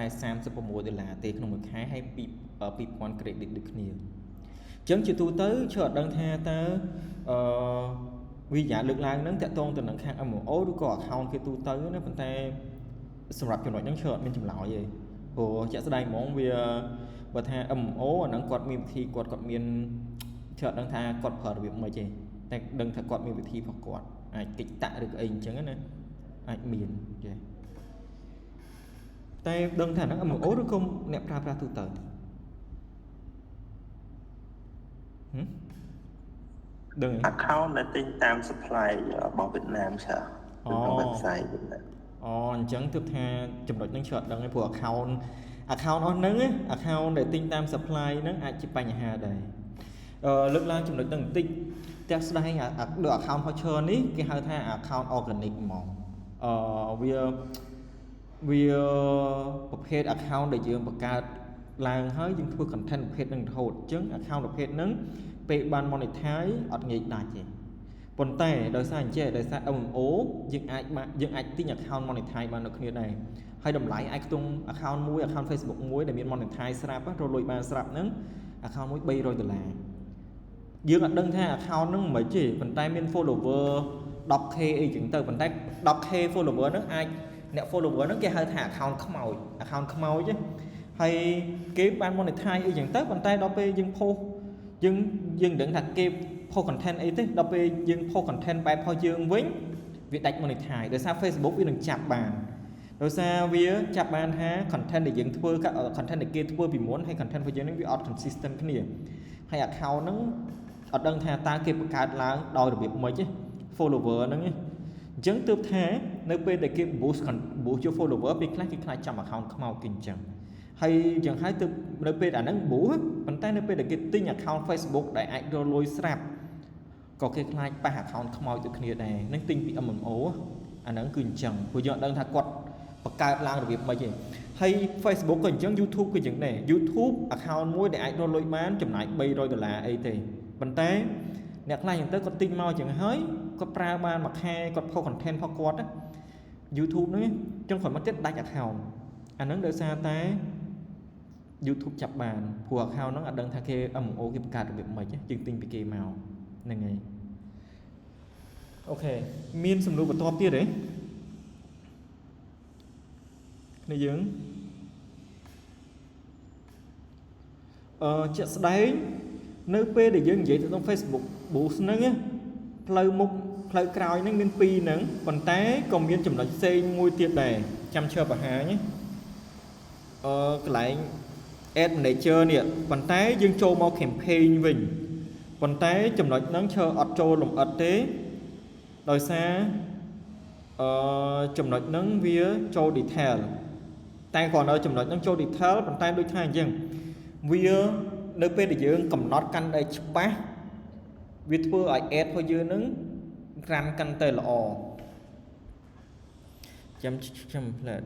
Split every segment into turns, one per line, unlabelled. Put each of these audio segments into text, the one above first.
$36 ទេក្នុងមួយខែហើយ2000 credit ដូចគ្នាអញ្ចឹងជាទូទៅឈើអត់ដឹងថាតើវាយ៉ាលើកឡើងហ្នឹងតាក់ទងទៅនឹងខាង MMO ឬក៏ account គេទូទៅណាប៉ុន្តែសម្រាប់ចំណុចហ្នឹងឈើអត់មានចម្លើយទេព្រោះជាក់ស្ដែងហ្មងវាបើថា MMO អាហ្នឹងគាត់មានវិធីគាត់មានឈើអត់ដឹងថាគាត់ប្រើរបៀបម៉េចទេតែដឹងថាគាត់មានវិធីរបស់គាត់អាចកិច្ចតាក់ឬក៏អីអញ្ចឹងណាអាចមានចេះតែដឹងថាហ្នឹង MMO ឬក៏អ្នកប្រើប្រាស់ទូទៅដឹង
account ដែលទិញតាម supply របស់វៀតណាមច្រើនក្នុង website វៀតណាម
អញ្ចឹងទើបថាចំណុចហ្នឹងឆ្លត់ដឹងឯព្រោះ account អស់ហ្នឹង account ដែលទិញតាម supply ហ្នឹងអាចជាបញ្ហាដែរលើកឡើងចំណុចហ្នឹងបន្តិចតែស្ដែងដូច account voucher នេះគេហៅថា account organic ហ្មងវាប្រភេទ account ដែលយើងបង្កើតឡើងហើយយើងធ្វើ content ប្រភេទហ្នឹងរហូតអញ្ចឹង account ប្រភេទហ្នឹងពេលបាន monetize អត់ងាយដាច់ទេប៉ុន្តែដោយសារអញ្ចេះដោយសារ MMO យើងអាចទិញ account monetize បានដូចគ្នាដែរហើយតម្លៃអាចខ្ទង់ account មួយ account Facebook មួយដែលមាន monetize ស្រាប់រលួយបានស្រាប់ហ្នឹង account មួយ$300យើងអត់ដឹងថា account ហ្នឹងមិនទេប៉ុន្តែមាន follower 10k អីចឹងទៅប៉ុន្តែ 10k follower ហ្នឹងអាចអ្នក follower ហ្នឹងគេហៅថា account ខ្មោចហើយគេបាន monetize អីចឹងទៅប៉ុន្តែដល់ពេលយើង post យើងដឹងថាគេ post content អីទេដល់ពេលយើង post content បែបរបស់យើងវិញវាដាច់ monetize ដោយសារ Facebook វានឹងចាប់បានដោយសារវាចាប់បានថា content ដែលយើងធ្វើ content ដែលគេធ្វើពីមុនហើយ content របស់យើងនឹងវាអត់ consistent គ្នាហើយ account ហ្នឹងអត់ដឹងថាតើគេបង្កើតឡើងដោយរបៀបម៉េចទេ follower ហ្នឹងអញ្ចឹងទើបថានៅពេលដែលគេ boost យក follower ពេលខ្លះគេខ្លាចចាំ account ខ្មោចគេអញ្ចឹងហើយយ៉ាងហើយទើបនៅពេលអាហ្នឹង boost ប៉ុន្តែនៅពេលដែលគេទិញ account Facebook ដែលអាចរលួយស្រាប់ក៏គេខ្លាចប៉ះ account ខ្មោចដូចគ្នាដែរនឹងទិញពី MMO អាហ្នឹងគឺអញ្ចឹងព្រោះយើងអត់ដឹងថាគាត់បង្កើតឡើងរបៀបម៉េចទេហើយ Facebook ក៏អញ្ចឹង YouTube ក៏អញ្ចឹងដែរ YouTube account មួយដែលអាចរលួយបានចំណាយ$300អីទេប៉ុន្តែអ្នកខ្លះអញ្ចឹងទៅគាត់ទិញមកអញ្ចឹងហើយគាត់ប្រើបានមួយខែគាត់ post content របស់គាត់ YouTube ហ្នឹងអញ្ចឹងគាត់មកទៀតដាច់ account អាហ្នឹងដោយសារតែ YouTube ចាប់បានព្រោះ account ហ្នឹងអត់ដឹងថាគេ MMO គេបង្កើតរបៀបម៉េចយើងទិញពីគេមកហ្នឹងហើយអូខេមានសំណួរបន្តទៀតទេគ្នាយើងជាក់ស្ដែងនៅពេលដែលយើងនិយាយទៅក្នុង Facebook boost ហ្នឹងផ្លូវមុខផ្លូវក្រោយហ្នឹងមាន2ហ្នឹងប៉ុន្តែក៏មានចំណុចផ្សេងមួយទៀតដែរចាំឈើបង្ហាញកន្លែង ad manager នេះប៉ុន្តែយើងចូលមក campaign វិញប៉ុន្តែចំណុចហ្នឹងឈើអត់ចូលលម្អិតទេដោយសារចំណុចហ្នឹងវាចូល detail តែគ្រាន់តែចំណុចហ្នឹងចូល detail ប៉ុន្តែដូចថាអញ្ចឹងវានៅពេលដែលយើងកំណត់កាន់តែច្បាស់វាធ្វើឲ្យ ad របស់យើងហ្នឹងកាន់តែល្អចាំផ្លែត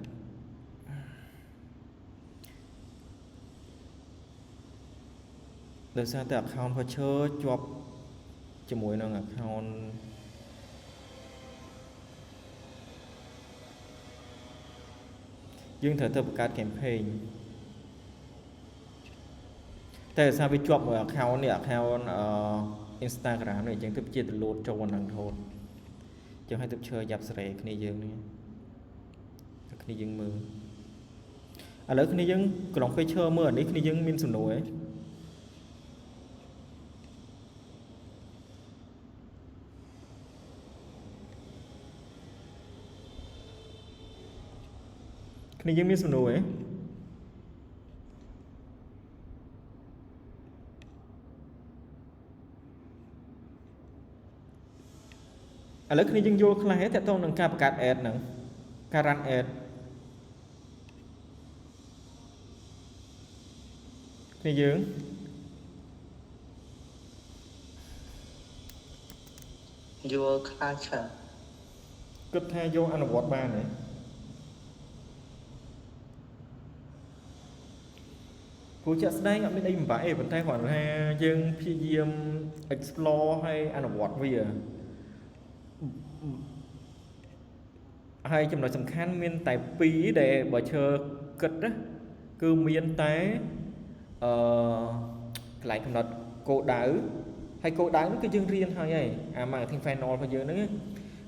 ដោយសារតែ account voucher ជាប់ជាមួយនឹង account យើងត្រូវទៅបង្កើត campaign តែដោយសារវាជាប់មួយ account នេះ account Instagram នេះអញ្ចឹងទៅជាទៅលោតចូលហ្នឹងរហូតអញ្ចឹងឲ្យទៅឈើយ៉ាប់សេរីគ្នាយើងនេះគ្នាយើងមើលឥឡូវគ្នាយើងក្រុងពេលឈើមើលអានេះគ្នាយើងមានសំណួរគ្នាយើងមានសំណួរឥឡូវគ្នាយើងយល់ខ្លះទេតើតើនឹងការបង្កើត ad ហ្នឹងការ run ad គ្នាយើង
យល់ខ្លះច្រើន
គិតថាយកអនុវត្តបានទេព្រោះជាក់ស្ដែងអត់មានអីបំផាក់ទេប៉ុន្តែគ្រាន់តែយើងព្យាយាម explore ហើយអនុវត្តវាហើយចំណុចសំខាន់មានតែ2ដែលបើឈើ cất đó cứ miên té lại cầm nọt cổ đảo hay cổ đảo nó cứ dương riêng thôi ấy mà thành final phải dương nữa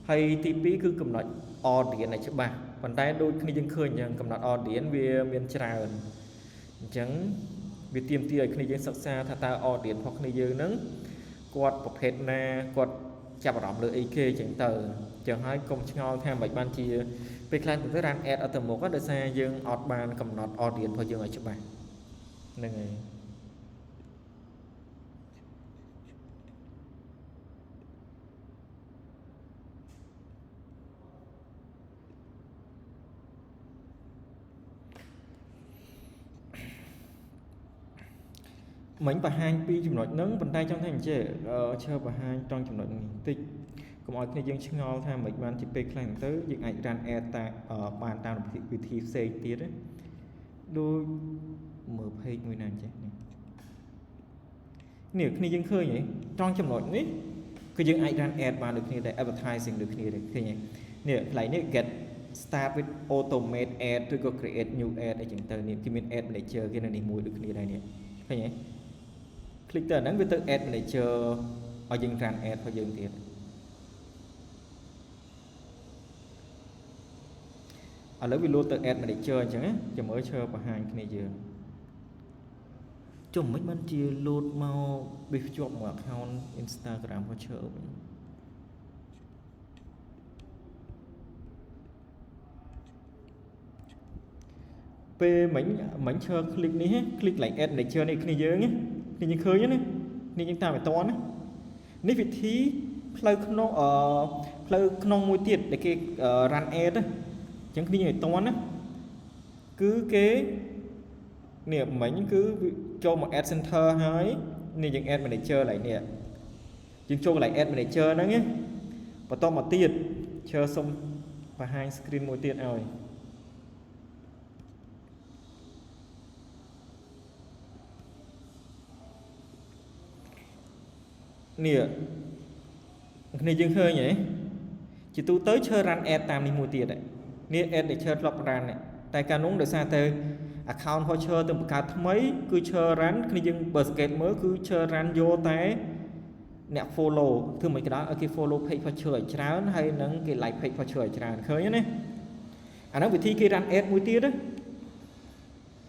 hay tivi cứ cầm nọt audience này chứ bà còn tay đôi khi dương khơi nhận cầm nọt audience về miền trà chẳng vì tiêm tia khi dương sắc xa tha ta audience hoặc khi dương nứng quạt bọc hết na quạt chạm rộng lưỡi IK chẳng tờ chẳng hai công ngon theo bạch ban chia về khai từ ran ad ở tầm một các đời xe dương ọt ban cầm nọt audience thôi dương ở chỗ bạn nên này mấy bà hai pi chụp nội nắng bàn tay trong thành chế chơi bà hai trong chụp nội tích còn mọi người dân chứng ngol tham mấy ban chỉ pe khai tới những ảnh ran e ta ở bàn tao vị thi xây tiết đấy đôi mở page người nào chứ nếu khi dân khơi nhỉ trong chụp nội ní cái những ảnh ran e bàn được như để advertising được như thế nhỉ nếu lại nếu get start with automate ad rồi có create new ad để chúng ta niệm cái miền ad để chờ cái này đi mua được như đây nè thấy nhỉ click tới nắng với tự ad để chờ ở dân ran ad và dân tiền ở lớp video tự ad để chơi chẳng á cho mới chơi và hàng cái này giờ chồng mấy bạn chia load mau bị chụp một account Instagram có chơi về mảnh chơi click này click lại ad để chơi này cái giờ nhé cái như khơi nhé này chúng ta phải toán á nếu vị trí play non môi tiệt để cái run ad á chẳng khi người toán á cứ cái niệm mảnh cứ cho một ad center hơi nên những ad mà để chơi lại nè chúng cho lại ad mà để chơi đó nhé và to một tiệt chơi xong và hai screen môi tiệt rồi nè này dương hơi nhỉ chỉ tu tới chơi run ad tam đi mua tiền đấy nè ad để chơi lọc run này tại cả núng được xa từ account họ chơi từ một cả mấy cứ chơi run khi dương basket mới cứ chơi run vô té nè follow thường mấy cái đó ở cái follow page phải chơi chán hay nâng cái like page phải chơi chán khơi nhá này nó vị thi cái run ad mua tiền đó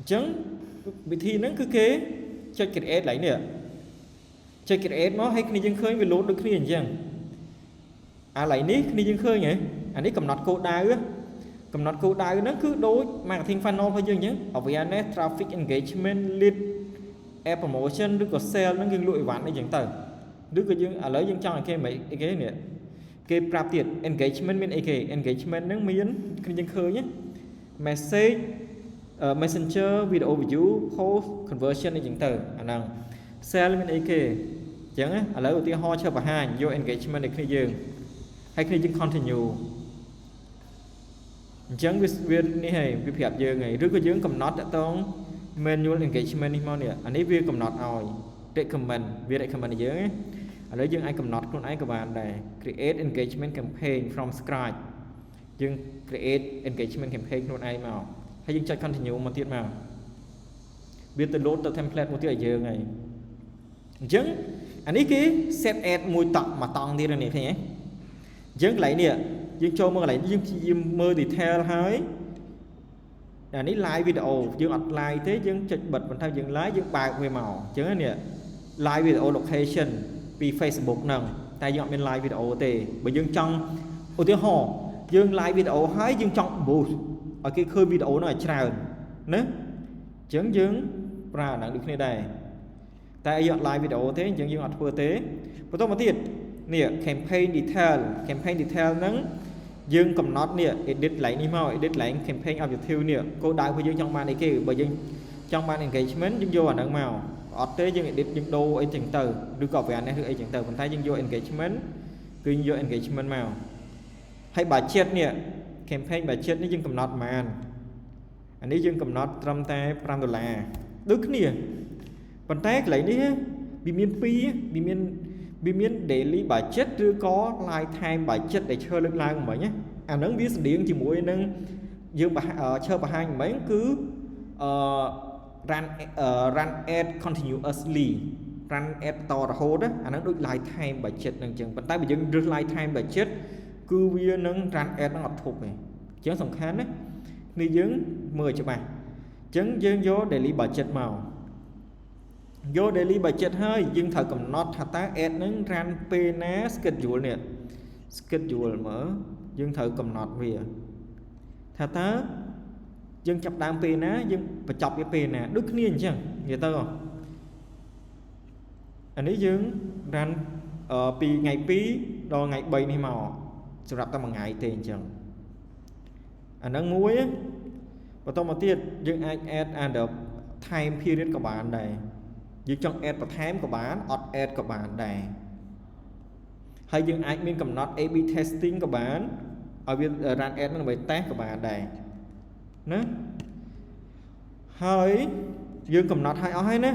chẳng vị thi nó cứ kế chơi cái ad lại nè chơi cái ad nó hay khi dân khơi về lốt được khi hình chẳng lại ní khi dân khơi nhỉ ní cầm nọt cô đai á cầm nọt cô đai nó cứ đối marketing funnel thôi dương nhé ở awareness traffic engagement lead app promotion được có sale nó gương lụi ván để chẳng tờ được cái dương ở lấy dương trong cái mấy cái này cái prap tiệt engagement bên cái engagement nó miễn khi dân khơi nhé message messenger video view post conversion để chẳng tờ năng sale bên AK chẳng á ở lấy đầu tiên ho cho bà hai vô engagement để khi dừng hay khi dừng continue chẳng việc này hay việc hiệp dừng này rất có dừng cầm nốt đã tông manual engagement đi mau nè anh ấy việc cầm nốt rồi recommend việc recommend dừng ấy ở lấy dừng ai cầm nốt con ai các bạn đây create engagement campaign from scratch dừng create engagement campaign con ai màu hay dừng cho continue một tiết màu biết từ load từ template một tiết ở dừng này chẳng anh ấy cái set ad mùi tặng mà tặng đi rồi này thế chẳng lại nè dương cho mơ lại dương mơ detail hơi anh ấy like video dương up like thế dương chụp bật bằng thao dương lái dương bài về màu chẳng nè like video location vì Facebook nè tại dương bên like video tề bởi dương trong ô tiếng hò dương like video hơi dương trong bù ở cái khơi video nó tràn nữa chẳng dương ra đang được này đây tại dọn live video thế nhưng dương vừa thế và tôi một tiết nè campaign detail nắng dương cầm nốt nè edit lại đi mau edit lại campaign objective nè cô đại của dương trong màn này kia bởi dương trong màn engagement dương vô ở đằng màu ở thế dương edit dương đô ấy chừng từ được gọi về anh ấy chừng từ mình thấy dương vô engagement cứ vô engagement màu hay bà chết nè campaign bà chết nó dương cầm nốt màn anh ấy dương cầm nốt trăm tay $5 đức nè còn tay lại đi bị miên pi bị miên để lý bài chết chưa có lifetime bài chết để chơi lực lang của mình nhé nó biết điện chỉ mũi nâng dương bà chơi bà hai mấy cứ run run ad continuously run ad តរហូតអាហ្នឹងដូច lifetime budget ហ្នឹងអញ្ចឹងប៉ុន្តែបើយើងរើស lifetime budget គឺវានឹង run ad ហ្នឹងអត់ធប់ទេអញ្ចឹងសំខាន់ណានេះយើងមើលច្បាស់អញ្ចឹងយើងយក daily budget មកយក daily budget ហើយយើងត្រូវកំណត់ថាតើ ad ហ្នឹង run ពេលណា schedule នេះ schedule មើលយើងត្រូវកំណត់វាថាតើយើងចាប់ដើមពេលណាយើងបញ្ចប់វាពេលណាដូចគ្នាអញ្ចឹងនិយាយទៅអានេះយើង run ពីថ្ងៃ2ដល់ថ្ងៃ3នេះមកសម្រាប់តែមួយថ្ងៃទេអញ្ចឹងអាហ្នឹងមួយបន្តមកទៀតយើងអាច add under time period ក៏បានដែរយើងចង់ add បន្ថែមក៏បានអត់ add ក៏បានដែរហើយយើងអាចមានកំណត់ AB testing ក៏បានឲ្យវា run ad ហ្នឹងដើម្បី test ក៏បានដែរណាហើយយើងកំណត់ឲ្យអស់ហើយណា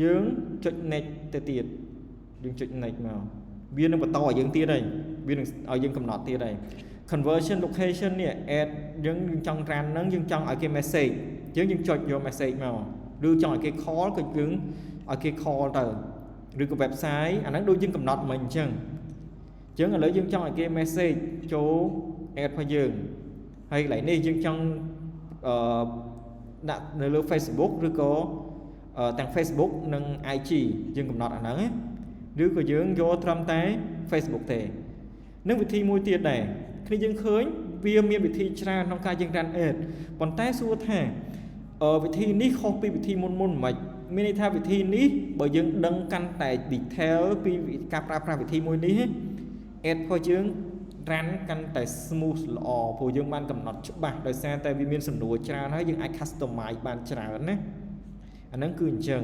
យើងចុច next ទៅទៀតយើងចុច next មកវានឹងបន្តឲ្យយើងទៀតហើយវានឹងឲ្យយើងកំណត់ទៀតហើយ conversion location នេះ ad យើងចង់ run ហ្នឹងយើងចង់ឲ្យគេ message យើងចុចយក message មកឬចង់ឲ្យគេ call ក៏យើងឲ្យគេ call ទៅឬក៏ website អាហ្នឹងដូចយើងកំណត់មិនអញ្ចឹងឥឡូវយើងចង់ឲ្យគេ message ចូល ad របស់យើងហើយកន្លែងនេះយើងចង់ដាក់នៅលើ Facebook ឬក៏ទាំង Facebook និង IG យើងកំណត់អាហ្នឹងឬក៏យើងយកត្រឹមតែ Facebook ទេនឹងវិធីមួយទៀតដែរគ្នាយើងឃើញវាមានវិធីច្រើនក្នុងការយើង run ad ប៉ុន្តែសួរថាវិធីនេះខុសពីវិធីមុនមិនមានន័យថាវិធីនេះបើយើងដឹងកាន់តែ detail ពីការប្រើប្រាស់វិធីមួយនេះ ad របស់យើង run កាន់តែ smooth ល្អព្រោះយើងបានកំណត់ច្បាស់ដោយសារតែវាមានសំណួរច្រើនហើយយើងអាច customize បានច្រើនណាអាហ្នឹងគឺអញ្ចឹង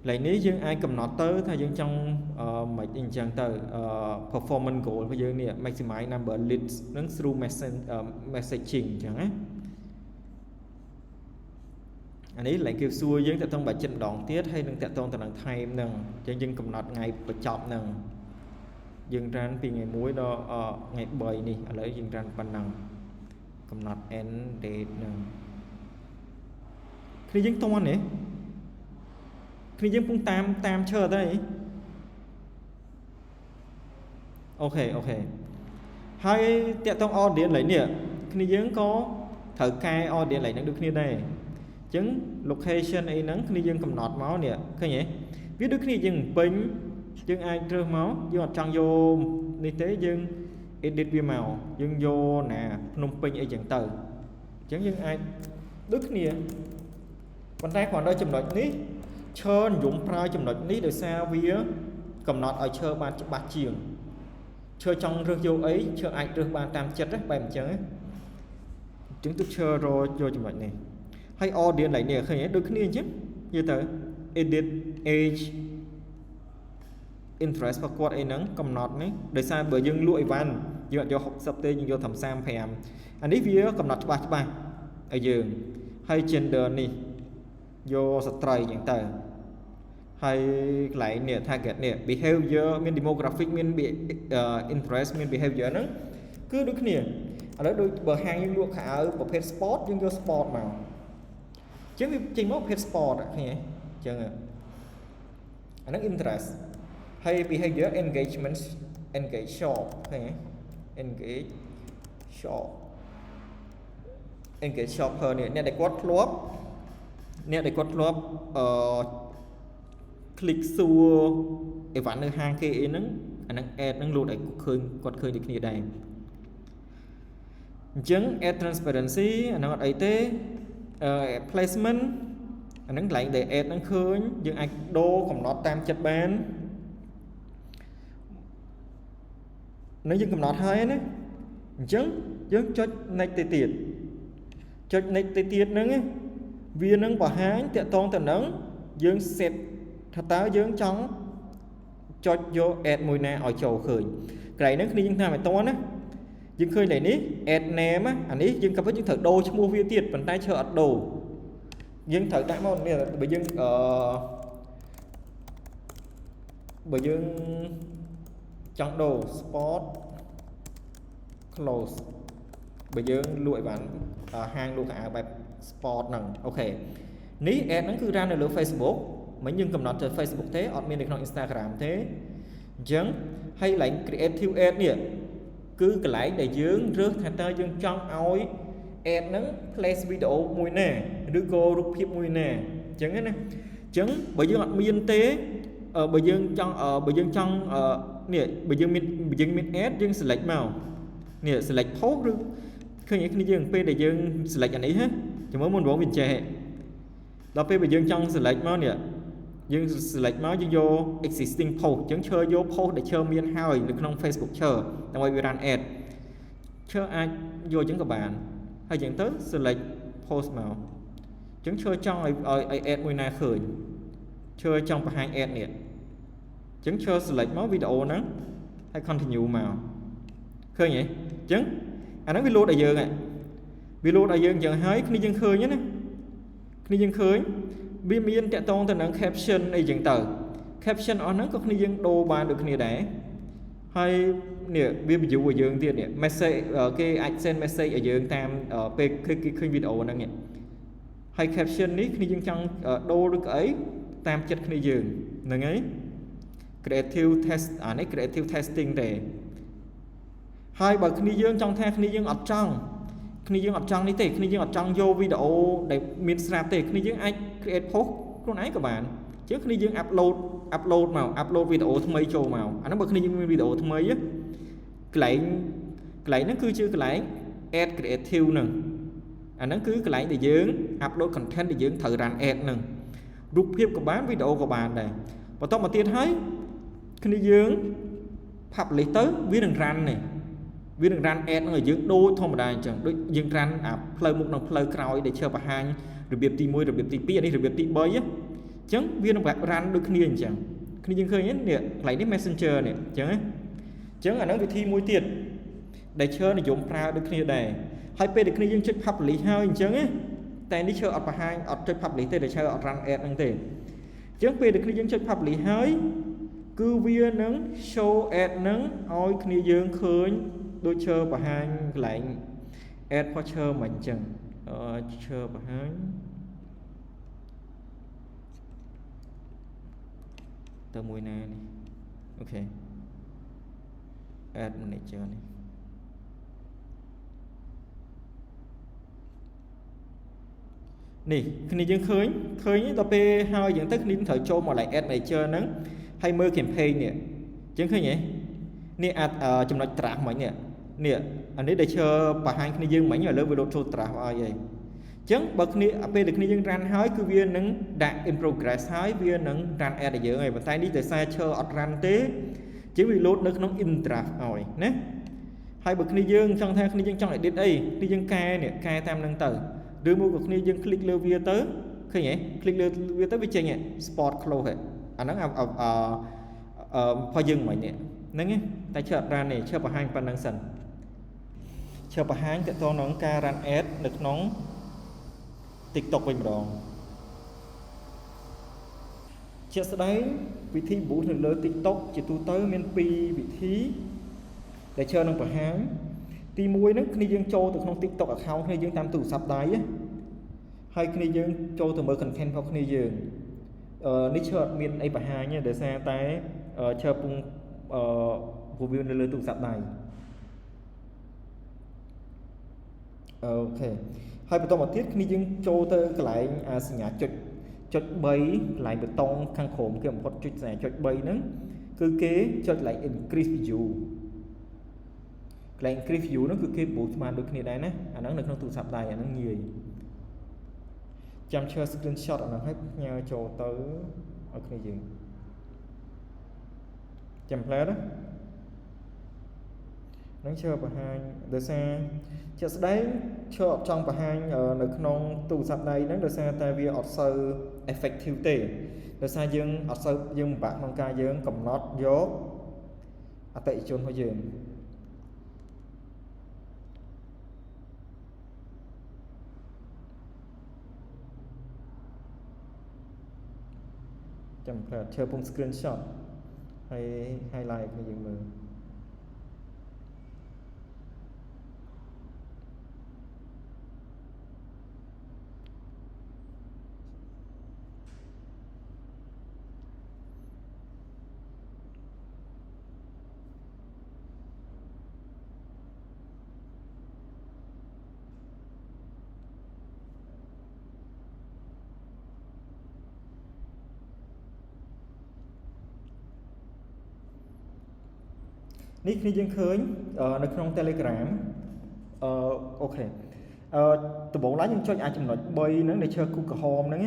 ឡើយនេះយើងអាចកំណត់ទៅថាយើងចង់មិនអញ្ចឹងទៅ performance goal របស់យើងនេះ maximize number leads នឹង through messaging អញ្ចឹងណាអានេះឡើងគេសួរយើងតើតើបើចិត្តម្ដងទៀតហើយនឹងតើតើនឹង time ហ្នឹងអញ្ចឹងយើងកំណត់ថ្ងៃបញ្ចប់ហ្នឹងយើង run ពីថ្ងៃ1ដល់ថ្ងៃ3នេះឥឡូវយើង run ប៉ុណ្ណឹងកំណត់ end date ហ្នឹងគ្នាយើងតន់ទេគ្នាយើងពងតាមឈើទៅអូខេហើយតាក់ទង audience ឡើយនេះគ្នាយើងក៏ត្រូវកែ audience ឡើយហ្នឹងដូចគ្នាដែរអញ្ចឹង location អីហ្នឹងគ្នាយើងកំណត់មកនេះឃើញទេវាដូចគ្នាយើងពេញយើងអាចរើសមកយើងអត់ចង់យកនេះទេយើង edit វាមកយើងយកណាភ្នំពេញអីចឹងទៅអញ្ចឹងយើងអាចដូចគ្នាប៉ុន្តែគ្រាន់តែចំណុចនេះឈើនិយមប្រើចំណុចនេះដោយសារវាកំណត់ឲ្យឈើបានច្បាស់ជាងឈើចង់រើសយកអីឈើអាចរើសបានតាមចិត្តបែបអញ្ចឹងទឹកឈើរយកចំណុចនេះហើយ audience ឡើយនេះឃើញទេដូចគ្នាអញ្ចឹងនិយាយទៅ edit age interest របស់គាត់អីហ្នឹងកំណត់នេះដោយសារបើយើងលក់អីវ៉ាន់យើងអត់យក60ទេយើងយកត្រឹម35អានេះវាកំណត់ច្បាស់ឲ្យយើងហើយ gender នេះយកស្ត្រីអញ្ចឹងទៅហើយកន្លែងនេះ target នេះ behavior មាន demographic មាន interest មាន behavior ហ្នឹងគឺដូចគ្នាឥឡូវដូចបើហាងយើងលក់ខោអាវប្រភេទ sport យើងយក sport មកអញ្ចឹងវាចេញមកប្រភេទ sport ឃើញទេអញ្ចឹងអាហ្នឹង interest ហើយ behavior engage shop ឃើញទេ engage shopper នេះអ្នកដែលគាត់ធ្លាប់click សួរអីវ៉ាន់នៅហាងគេអីហ្នឹងអាហ្នឹង ad ហ្នឹងលោតឲ្យគាត់ឃើញដូចគ្នាដែរអញ្ចឹង ad transparency អាហ្នឹងអត់អីទេplacement អាហ្នឹងកន្លែងដែល ad ហ្នឹងឃើញយើងអាចដូរកំណត់តាមចិត្តបាននឹងយើងកំណត់ហើយណាអញ្ចឹងយើងចុច next ទៅទៀតហ្នឹងវានឹងបង្ហាញតាក់ទងទៅនឹងយើង set ថាតើយើងចង់ចុចយក ad មួយណាឲ្យចូលឃើញកន្លែងហ្នឹងគ្នាយើងតាមឲ្យតណាយើងឃើញតែនេះ ad name អានេះយើងក៏ពិតយើងត្រូវដូរឈ្មោះវាទៀតប៉ុន្តែឈើអត់ដូរយើងត្រូវដាក់មកនេះបើយើងចង់ដូរ sport close bây giờ lụi bán hàng lụi áo bài sport nằng ok ní ad nó cứ ra nơi Facebook mấy nhưng cầm nọt trên Facebook thế admin được trong Instagram thế chẳng hay lại creative ad nè cứ cái lại để dưỡng rước thành tơ dương trong ối ad nó place video mùi nè đưa cô rút hiệp mùi nè chẳng ấy nè chẳng bởi dương admin tế bởi dương trong nè bởi dương min ad dương select màu nè select post được khi những dương p để dương select anh ấy hết chỉ mới muốn bỏ mình trẻ đó p bởi dương trong select màu nè dương select màu dương vô existing post chẳng chơi vô post để chơi miền hai được trong Facebook chơi đang quay run ad chơi ai vô chẳng các bạn hay chẳng tới select post màu chẳng chơi trong ad mùi na khởi chơi trong hai ad nè chẳng chơi select máu video nó hay continue màu khơi nhỉ chẳng anh nói video đại dương này video đại dương chẳng hái khi dân khơi nhé khi dân khơi biên miên chạy tôn thành caption này chẳng tờ caption ở nó có khi dân đồ bàn được khi đấy hay nè biên ví dụ ở dương tiền nè message cái accent message ở dương tam ở cái video nó nhỉ hay caption ní khi dân trong đô được ấy tam chất khi dương là ấy creative test này creative testing để hai bậc khi dương trong theo khi dương ở trong ní tệ khi dương ở trong vô video để miền sạp tệ khi dương anh create post con ấy các bạn trước khi dương upload màu upload video thay mấy chỗ màu anh nó bậc khi dương video thay mấy á cái lại nó cứ chưa cái lại add creative nè anh nó cứ cái lại để dương upload content để dương thử run ad nè rút hiệp của bán video của bạn này và tao mà tiên thấy khi dương public tới viết đường run này viết đường run ad ở dương đôi thông mà đài chẳng đôi dương run play một đồng play crowd để chơi bà hai rồi biệt tí môi rồi biệt tí pi đi rồi biệt tí bơi á chẳng viết đường run đôi khi chẳng khi dương khơi nhất nè lại đến messenger nè chẳng là nó bị thi môi tiệt để chơi này dùng pra đôi khi này hay p để khi dương chơi public hơi chẳng áแต่นี่เชื่ออัดไปให้อัดใจพับหลีเตะเชื่ออัดรันแอดนั่งเตะจังเปเด็กนี่ยังใช้พับหลีให้คือเวียนังโชว์แอดนังเอาคนนี้ยังเคยโดยเชื่อไปให้ไหลแอดพอเชื่อเหมือนจังเชื่อไปให้ตัวมวยนานี่โอเคแอดมันในเจอนี่nè khi dân khơi tập hai dẫn tới khi thời cho mà lại ad này chơi nắng hay mơ campaign nè chẳng khơi nhỉ nè trong nói trả mấy nè anh ấy để chơi bà hai khi dân mấy người lớn video cho trả vậy chẳng bậc nè ap được khi dân ran hỏi cứ viên nắng đạt in progress hỏi viên nắng ran ad để giờ này và tay đi từ xa chơi ọt ran tế chỉ vì lốt nó in trả rồi nè hai bậc khi dân trong theo khi dân trong lại đến đây khi dân cai nè cai tam nâng tử đưa mua cuộc này dân click lên vía tới khi nhỉ click lên vía tới với chơi nhỉ sport close hệ anh nói pha dừng mày nhỉ nâng nhé ta chợt ra này chợt bà hai pan năng sần chợt bà hai cái to nón ca ran ad được nón tiktok bình đòn chợt sau đấy vị thi bù thường lớn tiktok chỉ tu tới men pi vị thi để chơi nông bà hai tí muối nó khi dương cho từ trong TikTok account hay dương tam tủ sắp đáy á hay khi dương cho từ mới content vào khi dương ní chợt miền ấy bà hai nhá để xe tay chờ bung vụ view lên tủ sắp đáy ok hay bắt đầu một tiết khi dương cho từ cái lại sinh nhã chốt bay lại bê tông khăn khổm kia một chút này chốt bay nữa cứ kế chốt lại increase view cái increase view nó cứ cái bộ mà được như này nè anh nó được nó tụ sạp đài anh nó nhiều chăm chơi screenshot anh nó hết nhau cho tới ở cái gì chăm play đó nó chơi bà hai để xe chơi đấy chơi trong bà hai ở non tụ sạp đài nó để xe tại vì ở sơ effective tệ để xe dương ở sơ dương bạn con ca dương cầm nót gió ở tại chôn thôi dương chăm chơi bông screenshot hay highlight cái gì mà នេះគ្នាយើងឃើញនៅក្នុង Telegram អូខេដំបូងឡើងយើងចុចអាចចំណុច3ហ្នឹងដែលឈើគូក្រហមហ្នឹង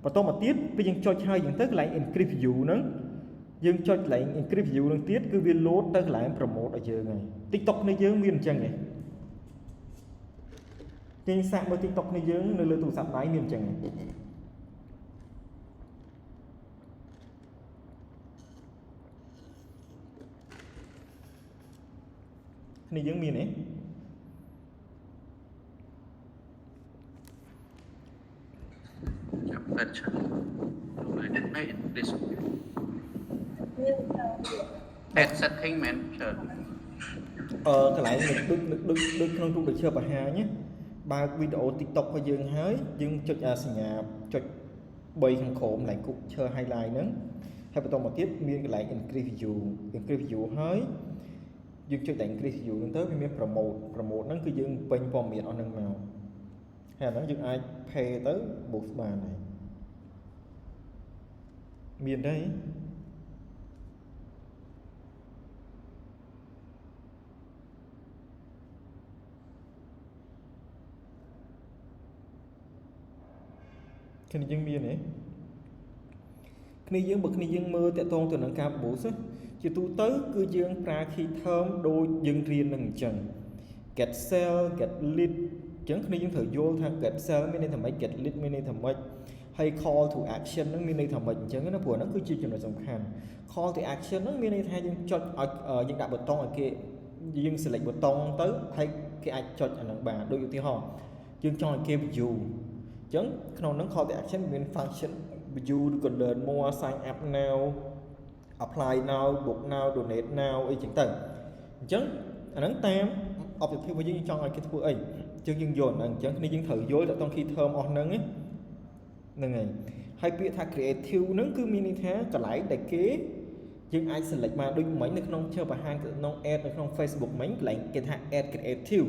បន្តមកទៀតពេលយើងចុចហើយយើងទៅកន្លែង encrypt view ហ្នឹងយើងចុចកន្លែង encrypt view ហ្នឹងទៀតគឺវា load ទៅកន្លែង promote ឲ្យយើងហើយ TikTok នេះយើងមានអញ្ចឹងឯងគេសាកមើល TikTok នេះយើងនៅលើទូរស័ព្ទដៃមានអញ្ចឹងនេះយើងមានទេ
Fetch. This. Add setting man.
កន្លែងដូចក្នុងទូរទស្សន៍បង្ហាញបើកវីដេអូ TikTok របស់យើងហើយយើងចុចសញ្ញាចុច3ខាងក្រោមកន្លែងគូឈើ highlight ហ្នឹងហើយបន្តមកទៀតមានកន្លែង encrypt view ហើយយើងចុចតែ encrypt view ហ្នឹងទៅវាមាន promote ហ្នឹងគឺយើងពេញព័ត៌មានអស់ហ្នឹងមកហើយអាហ្នឹងយើងអាច pay ទៅ boost បានហើយមានទេគ្នាយើងមានទេគ្នាយើងបើគ្នាយើងមើលតាក់ទងទៅនឹងការ boost ជាទូទៅគឺយើងប្រើ key term ដូចយើងរៀននឹងអញ្ចឹង get sell get lead អញ្ចឹងគ្នាយើងត្រូវយល់ថា get sell មានន័យថាម៉េច get lead មានន័យថាម៉េចហើយ call to action ហ្នឹងមានន័យថាម៉េចអញ្ចឹងណាព្រោះហ្នឹងគឺជាចំណុចសំខាន់ call to action ហ្នឹងមានន័យថាយើងចុចឲ្យយើងដាក់ប៊ូតុងឲ្យគេយើង select ប៊ូតុងទៅហើយគេអាចចុចអាហ្នឹងបានដូចឧទាហរណ៍យើងចង់ឲ្យគេ view អញ្ចឹងក្នុងហ្នឹង call to action មាន function view ឬក៏ learn more sign up now apply now book now donate now អីចឹងទៅអញ្ចឹងអាហ្នឹងតាម objective របស់យើងចង់ឲ្យគេធ្វើអីយើងយល់អញ្ចឹងគ្នាយើងត្រូវយល់ដល់ key term អស់ហ្នឹងហ្នឹងហើយហើយពាក្យថា creative ហ្នឹងគឺមានន័យថាកន្លែងដែលគេយើងអាច select មកដូចមិញនៅក្នុងជើបង្ហាញក្នុង ad នៅក្នុង Facebook មិញកន្លែងគេថា add creative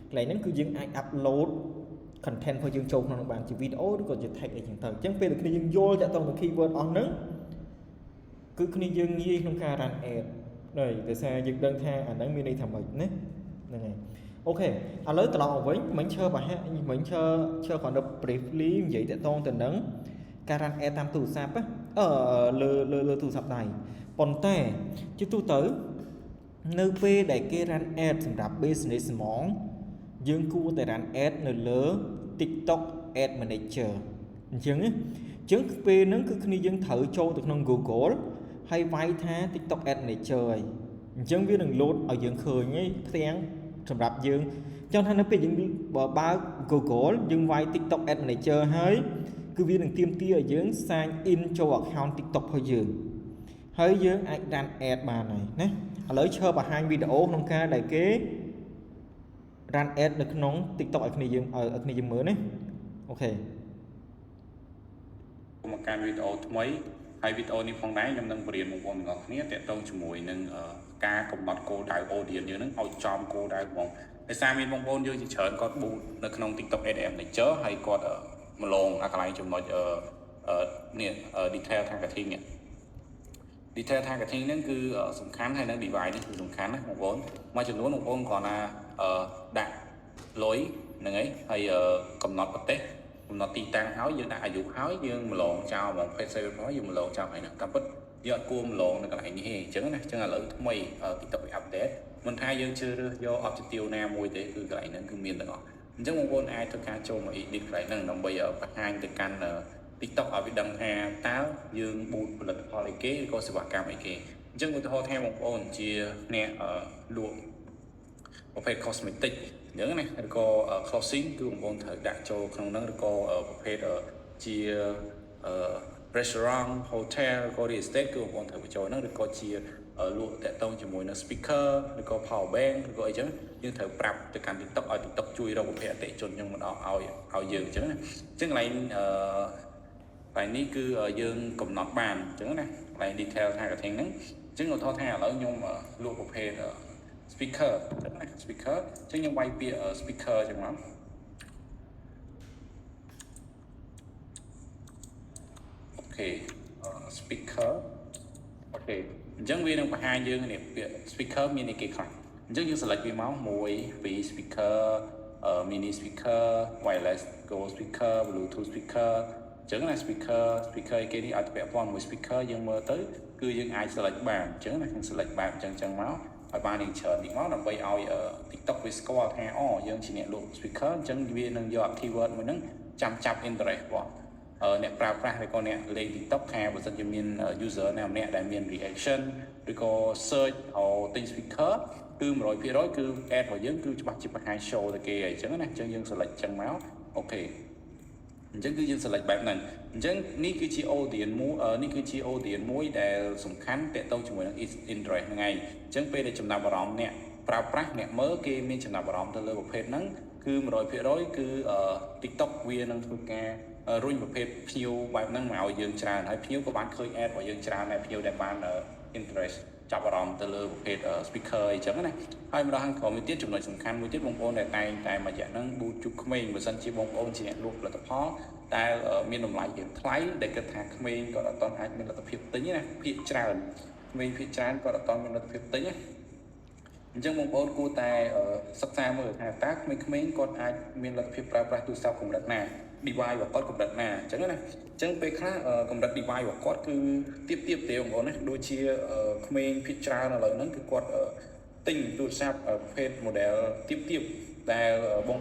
កន្លែងហ្នឹងគឺយើងអាច upload content របស់យើងចូលក្នុងនោះបានជា video ឬក៏ជា text អីចឹងទៅអញ្ចឹងពេលដែលគ្នាយើងយល់តាក់ទងនឹង keyword អស់ហ្នឹងគឺគ្នាយើងងាយក្នុងការ run ad ហើយដោយសារយើងដឹងថាអាហ្នឹងមានន័យថាម៉េចណាហ្នឹងហើយអូខេឥឡូវត្រឡប់មកវិញមិញឈើប្រហែលមិញឈើគ្រាន់តែ briefly និយាយតាក់ទងទៅនឹងការ run ad តាមទូរស័ព្ទលើទូរស័ព្ទដៃប៉ុន្តែជាទូទៅនៅពេលដែលគេ run ad សម្រាប់ business ហ្មងយើងគួរតែ run ad នៅលើ TikTok Ad Manager អញ្ចឹងពេលហ្នឹងគឺគ្នាយើងត្រូវចូលទៅក្នុង Google ហើយវាយថា TikTok Ad Manager ហើយអញ្ចឹងវានឹង load ឲ្យយើងឃើញឯផ្ទាំងសម្រាប់យើងចង់ថានៅពេលយើងបើក Google យើងវាយ TikTok Ad Manager ហើយគឺវានឹងទាមទារឲ្យយើង sign in ចូល account TikTok របស់យើងហើយយើងអាច run ad បានហើយណាឥឡូវឈើបង្ហាញវីដេអូក្នុងការដែលគេ run ad នៅក្នុង TikTok ឲ្យគ្នាយើងមើលណាអូខេ
មកការវីដេអូថ្មីហើយវីដេអូនេះផងដែរខ្ញុំនឹងបរៀនបងប្អូនទាំងអស់គ្នាទាក់ទងជាមួយនឹងការកំណត់គោលដៅ audience យើងនឹងឲ្យចំគោលដៅបងដោយសារមានបងប្អូនយើងជាច្រើនគាត់ boot នៅក្នុង TikTok Ad Manager ហើយគាត់មកលងអាកន្លែងចំណុចនេះ detail targeting នេះ detail targeting ហ្នឹងគឺសំខាន់ហើយនៅ device នេះគឺសំខាន់ណាបងប្អូនមួយចំនួនបងប្អូនគ្រាន់តែដាក់លុយហ្នឹងហើយកំណត់ប្រទេសកំណត់ទីតាំងហើយយើងដាក់អាយុហើយយើងម្លងចោលហ្មង page save របស់យើងម្លងចោលហើយណាតាមពិតយើងអត់គួរម្លងនៅកន្លែងនេះទេអញ្ចឹងណាអញ្ចឹងឥឡូវថ្មី TikTok update មិនថាយើងជ្រើសរើសយក objective ណាមួយទេគឺកន្លែងហ្នឹងគឺមានទាំងអស់អញ្ចឹងបងប្អូនអាចធ្វើការចូលមក edit កន្លែងហ្នឹងដើម្បីបង្ហាញទៅកាន់ TikTok ឲ្យវាដឹងថាតើយើង boot ផលិតផលអីគេឬក៏សេវាកម្មអីគេអញ្ចឹងឧទាហរណ៍ថាបងប្អូនជាអ្នកលក់ប្រភេទ cosmetic អញ្ចឹងណាឬក៏ clothing គឺបងប្អូនត្រូវដាក់ចូលក្នុងហ្នឹងឬក៏ប្រភេទជា restaurant hotel ឬក៏ real estate គឺបងប្អូនត្រូវបញ្ចូលហ្នឹងឬក៏ជាលក់តាក់ទងជាមួយនឹង speaker ឬក៏ power bank ឬក៏អីចឹងយើងត្រូវប្រាប់ទៅកាន់ TikTok ឲ្យ TikTok ជួយរកប្រភេទអតិថិជនយើងមកដល់ឲ្យយើងអញ្ចឹងណាអញ្ចឹងកន្លែងនេះគឺយើងកំណត់បានអញ្ចឹងណាកន្លែង detail targeting ហ្នឹងអញ្ចឹងឧទាហរណ៍ថាឥឡូវខ្ញុំលក់ប្រភេទ speaker អញ្ចឹងណា speaker អញ្ចឹងខ្ញុំវាយពាក្យ speaker អញ្ចឹងមកអូខេ speaker អូខេ chẳng vì năng hai dương này speaker mini cái khác chẳng dương select vì máu mùi vì speaker mini speaker wireless go speaker bluetooth speaker chẳng là speaker cái đi ở tập phone một speaker dương mơ tới cứ dương ai select bàn chẳng là select bàn chẳng máu ở bàn điện trở điện máu là bay ao ở tiktok với score hay dương chỉ nhận luôn speaker chẳng vì năng dọn keyword mình nâng chăm internet bọn nè prao thì con nè lên tiktok hay và dân miền user nào nè đại miền reaction rồi có search hoặc tin speaker cứ rồi phía đó cứ add vào dân cứ bắt chụp hai show là kia ấy chẳng này chân dân select chân máu ok chẳng cứ dân select bạn này chẳng ní cứ chỉ ô điện mũi ní cứ chỉ ô điện mũi để sủng khánh để tao chúng mình is internet ngày chẳng về để chấm nào vào nè prao nè mới kia miền chấm nào vào từ lời một page nắng cứ rồi phía đó cứ tiktok viên năng thuộc caรุ่นประเภทพิวแบบนั่งมาเอายืนจานให้พิวก็บ้านเคยแอดว่ายืนจานในพิวได้บ้านinterest จับอารมณ์แต่เลยประเภทspeaker จังนะให้มาทางของมีติดจุดหน่อยสำคัญมีติดวงโอนแต่มาจากนั่งบูจุกเมย์มาสันจีวงโอนจีเนี่ยลูกเราแต่พอแต่มีหนุ่มหลายอย่างคล้ายเด็กกระถางเมย์ก็ตอนอาจมีเราแต่พิวติ้งนะพิจารณ์เมย์พิจารณ์ก็ตอนมีเราแต่พิวติ้งจังวงโอนกูแต่สักษาเมื่อหาตักเมย์ก็อาจมีเราพิวปลาตัวสาวของดักนาdevice và code កម្រិតណាអញ្ចឹងណាអញ្ចឹងពេលខ្លះកម្រិត device របស់គាត់គឺទៀបទេបងប្អូនណាដូចជាក្មេងភាគច្រើនឥឡូវហ្នឹងគឺគាត់ទិញទូរស័ព្ទប្រភេទ model ទៀបដែលបង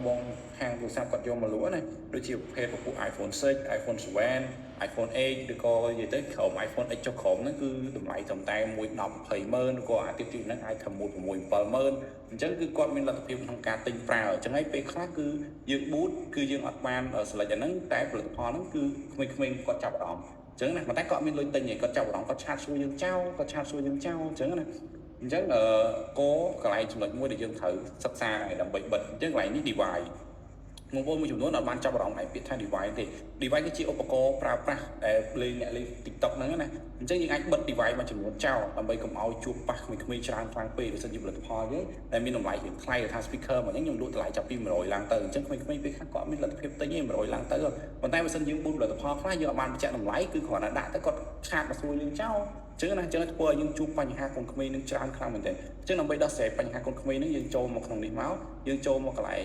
ហាងទូរស័ព្ទគាត់យកមកលក់ណាដូចជាប្រភេទពួក iPhone 6 iPhone 7 iPhone 8ឬក៏និយាយទៅក្រុម iPhone X ចុះក្រុមហ្នឹងគឺតម្លៃត្រឹមតែ1 10 20ម៉ឺនឬក៏អាទៀបហ្នឹងអាចថា1 6 7ម៉ឺនអញ្ចឹងគឺគាត់មានលទ្ធភាពក្នុងការទិញប្រើអញ្ចឹងហើយពេលខ្លះគឺយើង boot គឺយើងអត់បាន select អាហ្នឹងតែផលិតផលហ្នឹងគឺក្មេងៗគាត់ចាប់អារម្មណ៍អញ្ចឹងណាប៉ុន្តែគាត់មានលុយទិញឯងគាត់ចាប់អារម្មណ៍គាត់ឆាតសួរយើងចោលអញ្ចឹងណាអញ្ចឹងកន្លែងចំណុចមួយដែលយើងត្រូវសិក្សាដើម្បីបិទអញ្ចឹងកន្លែងនេះ device បងប្អូនមួយចំនួនអត់បានចាប់អារម្មណ៍ឯពាក្យថា device ទេ device គឺជាឧបករណ៍ប្រើប្រាស់ដែលលេង TikTok ហ្នឹងណាអញ្ចឹងយើងអាចបិទ device មួយចំនួនចោលដើម្បីកុំឲ្យជួបប៉ះក្មេងៗច្រើនខ្លាំងពេកដោយសារជាផលិតផលយើងដែលមានតម្លៃរៀងថ្លៃថា speaker មកហ្នឹងខ្ញុំលក់តម្លៃចាប់ពី100ឡើងទៅអញ្ចឹងក្មេងៗពេលខ្លះគាត់មានលទ្ធភាពទិញឯង100ឡើងទៅប៉ុន្តែបើសិនយើងបូនផលិតផលខ្លះយើងអត់បានបញ្ជាក់តម្លៃគឺគ្រាន់តែដាក់ទៅគាត់ឆាតមកសួរយើងចោលអញ្ចឹងណាអញ្ចឹងធ្វើឲ្យយើងជួបបញ្ហាកូនក្មេងនឹងច្រើនខ្លាំងមែនទែនអញ្ចឹងដើម្បីដោះស្រាយបញ្ហាកូនក្មេងនឹងយើងចូលមកក្នុងនេះមកយើងចូលមកកន្លែង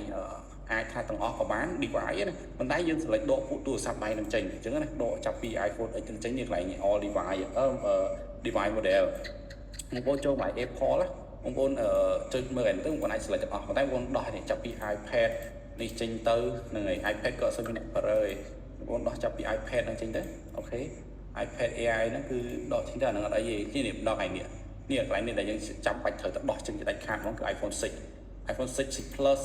អាចថាទាំងអស់ក៏បាន device ណាប៉ុន្តែយើង select ដកពួកទូរស័ព្ទដៃនឹងចេញអញ្ចឹងណាដកចាប់ពី iPhone X ចេញនេះកន្លែង all device device model បងប្អូនចូលមក Apple ណាបងប្អូនចុចមើលទៅបងប្អូនអាច select ទាំងអស់ប៉ុន្តែបងប្អូនដោះនេះចាប់ពី iPad នេះចេញទៅនឹងឯ iPad ក៏អត់សូវមានអ្នកប្រើទេបងប្អូនដោះចាប់ពី iPad នឹងចេញទៅអូខេ iPad AI ហ្នឹងគឺដកចេញទៅអានឹងអត់អីទេនេះដកឯនេះកន្លែងនេះដែលយើងចាំបាច់ត្រូវទៅដោះចេញទៅដាច់ខាតហ្មងគឺ iPhone 6 Plus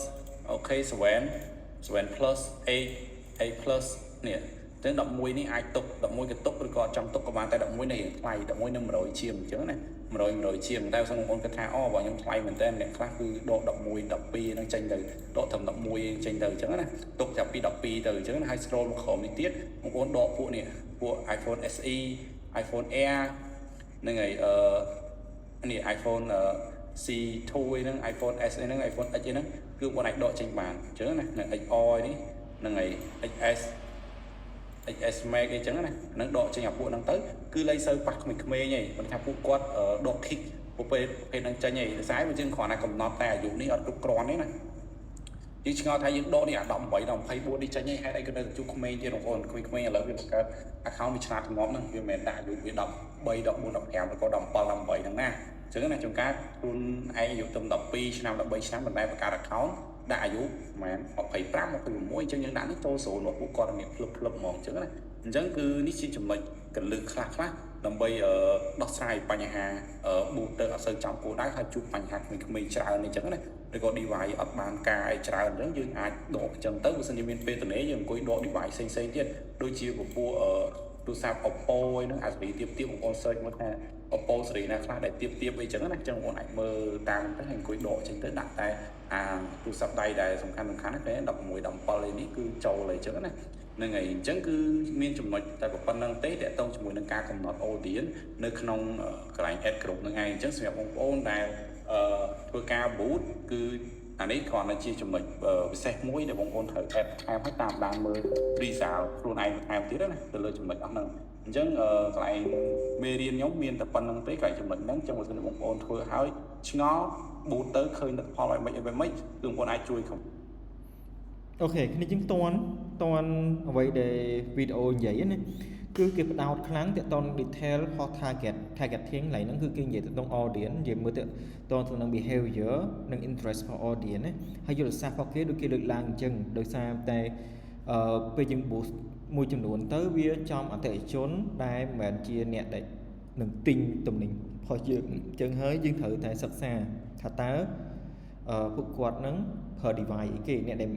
អូខេ7 Plus 8 Plus នេះទៅ11នេះអាចទុក11ក៏ទុកឬក៏ចង់ទុកក៏បានតែ11នេះថ្លៃ11នឹង100ជាងអញ្ចឹងណា100ជាងតែបើសិនបងប្អូនគិតថាអូបើខ្ញុំថ្លៃមែនតើអ្នកខ្លះគឺដក11 12ហ្នឹងចេញទៅដកត្រឹម11ចេញទៅអញ្ចឹងណាទុកចាប់ពី12ទៅអញ្ចឹងហើយ scroll មកក្រោមនេះទៀតបងប្អូនដកពួកនេះពួក iPhone SE iPhone Air ហ្នឹងហើយនេះ iPhone C2 ហ្នឹង iPhone S ហ្នឹង iPhone X ហ្នឹងគឺបងអាចដកចេញបានអញ្ចឹងណា XR នេះហ្នឹងហើយ XS Max អីចឹងណាហ្នឹងដកចេញអាពួកហ្នឹងទៅគឺលែងសូវប៉ះក្មេងៗទេមិនថាពួកគាត់ដក kick ពួកពេលហ្នឹងចេញទេដោយសារវាយើងគ្រាន់តែកំណត់តែអាយុនេះអត់គ្រប់គ្រាន់ទេណាយើងឆ្ងល់ថាយើងដកនេះអា18 24នេះចេញទេហេតុអីក៏នៅជួបក្មេងទៀតបងប្អូនក្មេងៗឥឡូវវាបង្កើត account វាឆ្លាតងាប់ហ្នឹងវាមិនមែនដាក់អាយុវា13 14 15 ឬក៏17 18ហ្នឹងណាអញ្ចឹងណាចំការខ្លួនឯងអាយុទៅ12ឆ្នាំ13ឆ្នាំមិនដែលបង្កើត account ដាក់អាយុប្រហែល25 26អញ្ចឹងយើងដាក់នេះចូលស្រួលមកពួកគាត់មានភ្លឹបហ្មងអញ្ចឹងណាអញ្ចឹងគឺនេះជាចំណុចកលឹះខ្លះដើម្បីដោះស្រាយបញ្ហា booster អត់សូវចំគោលដៅហើយជួបបញ្ហាក្មេងៗច្រើនអញ្ចឹងណាឬក៏ device អត់បានការឲ្យច្រើនអញ្ចឹងយើងអាចដកអញ្ចឹងទៅបើសិនជាមានពេលទំនេរយើងអង្គុយដក device ផ្សេងៗទៀតដូចជាពពួកទូរស័ព្ទ Oppo ហ្នឹងអាចសេរីទៀបបងប្អូន search មកថា Oppo សេរីណាខ្លះដែលទៀបអីចឹងណាអញ្ចឹងបងប្អូនអាចមើលតាមទៅហើយអង្គុយដកចេញទៅដាក់តែទូរស័ព្ទដៃដែលសំខាន់ហ្នឹងតែ16 17នេះគឺចូលអីចឹងណាហ្នឹងហើយអញ្ចឹងគឺមានចំណុចតែប៉ុណ្្នឹងទេតើតោងជាមួយនឹងការកំណត់ audience នៅក្នុងកន្លែង ad group ហ្នឹងឯងអញ្ចឹងសម្រាប់បងប្អូនដែលធ្វើការ boot គឺអានេះគ្រាន់តែជាចំណុចពិសេសមួយដែលបងប្អូនត្រូវ add ថែមឲ្យតាមដានមើល result ខ្លួនឯងថែមទៀតណាទៅលើចំណុចអស់ហ្នឹងអ អញ្ចឹងកន្លែងមេរៀនខ្ញុំមានតែប៉ុណ្្នឹងទេកន្លែងចំណុចហ្នឹងចឹងបើសិនបងប្អូនធ្វើហើយឆ្ងល់ប៊ូតទៅឃើញលទ្ធផលឲ្យមិនគឺបងប្អូនអាចជួយខ្ញុំ
អូខេគ្នាយើងតន់អ្វីដែលវីដេអូនិយាយណាគឺគេផ្ដោតខ្លាំងទៅតន detail ផុស targeting ឡើយហ្នឹងគឺគេនិយាយទៅក្នុង audience និយាយមើលទៅតទៅនឹង behavior និង interest for audience ណាហើយយុទ្ធសាស្ត្ររបស់គេដូចគេលើកឡើងអញ្ចឹងដោយសារតែពេលយើង boost មួយចំនួនទៅវាចំអតិថិជនដែលមិនមែនជាអ្នកដែលនឹងទិញទំនិញរបស់យើងអញ្ចឹងហើយយើងត្រូវតែសិក្សាថាតើពួកគាត់នឹងប្រើ device អីគេអ្នកដែល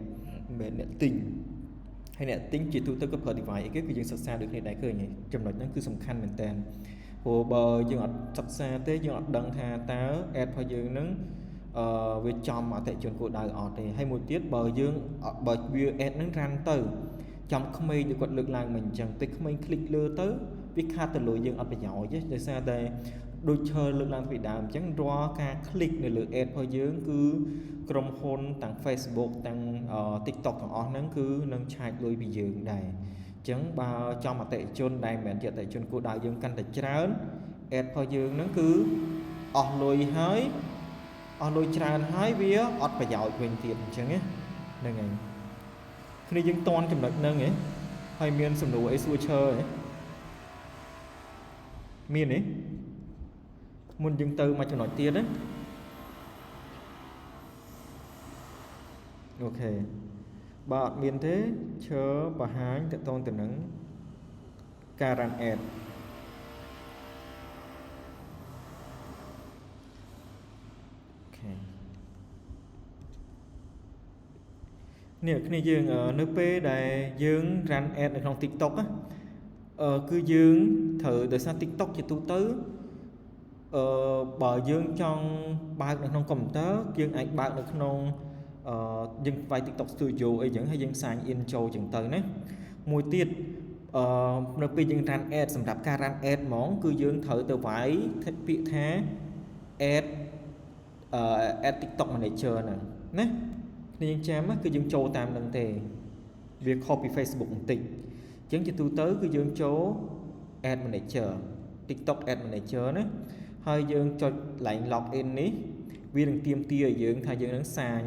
មិនអ្នកទិញហើយអ្នកទិញជាទូទៅក៏ប្រើ device អីគេគឺយើងសិក្សាដូចគ្នាដែរឃើញហើយចំណុចហ្នឹងគឺសំខាន់មែនតើព្រោះបើយើងអត់សិក្សាទេយើងអត់ដឹងថាតើ ad របស់យើងហ្នឹងវាចំអតិថិជនគោលដៅអត់ទេហើយមួយទៀតបើយើងបើវា ad ហ្នឹងរ៉ាន់ទៅចំក្មេងដូចគាត់លើកឡើងមិញអញ្ចឹងពេលក្មេងคลิกលើទៅវាខាតទៅលុយយើងអត់ប្រយោជន៍ទេដោយសារតែដូចឈើលើកឡើងពីដើមអញ្ចឹងរាល់ការ click នៅលើ ad របស់យើងគឺក្រុមហ៊ុនទាំង Facebook ទាំង TikTok ទាំងអស់ហ្នឹងគឺនឹងឆាចលុយពីយើងដែរអញ្ចឹងបើចំអតិថិជនដែលមិនមែនជាអតិថិជនគោលដៅយើងកាន់តែច្រើន ad របស់យើងហ្នឹងគឺអស់លុយហើយអស់លុយច្រើនហើយវាអត់ប្រយោជន៍វិញទៀតអញ្ចឹងហ្នឹងហើយគ្នាយើងតន់ចំណុចហ្នឹងហើយមានសំណួរអីសួរឈើមានទេមុនយើងទៅមកចំណុចទៀតណាអូខេបើអត់មានទេឈើបង្ហាញតកតងទៅនឹងការ run ad អូខេនេះគ្នាយើងនៅពេលដែលយើង run ad នៅក្នុង TikTok ណាគឺយើងត្រូវដោយសារ TikTok ជាទូទៅបើយើងចង់បើកនៅក្នុងកុំព្យូទ័រយើងអាចបើកនៅក្នុងយើងវាយ TikTok Studio អីចឹងហើយយើង sign in ចូលចឹងទៅណាមួយទៀតនៅពេលយើង run ad សម្រាប់ការ run ad ហ្មងគឺយើងត្រូវទៅវាយពាក្យថា ad TikTok Manager ហ្នឹងណាគ្នាយើងចាំគឺយើងចូលតាមនឹងទេវា copy Facebook បន្តិចអញ្ចឹងជាទូទៅគឺយើងចូល ad manager TikTok ad manager ណាហើយយើងចុច line login នេះវានឹងទាមទារឲ្យយើងថាយើងនឹងសាញ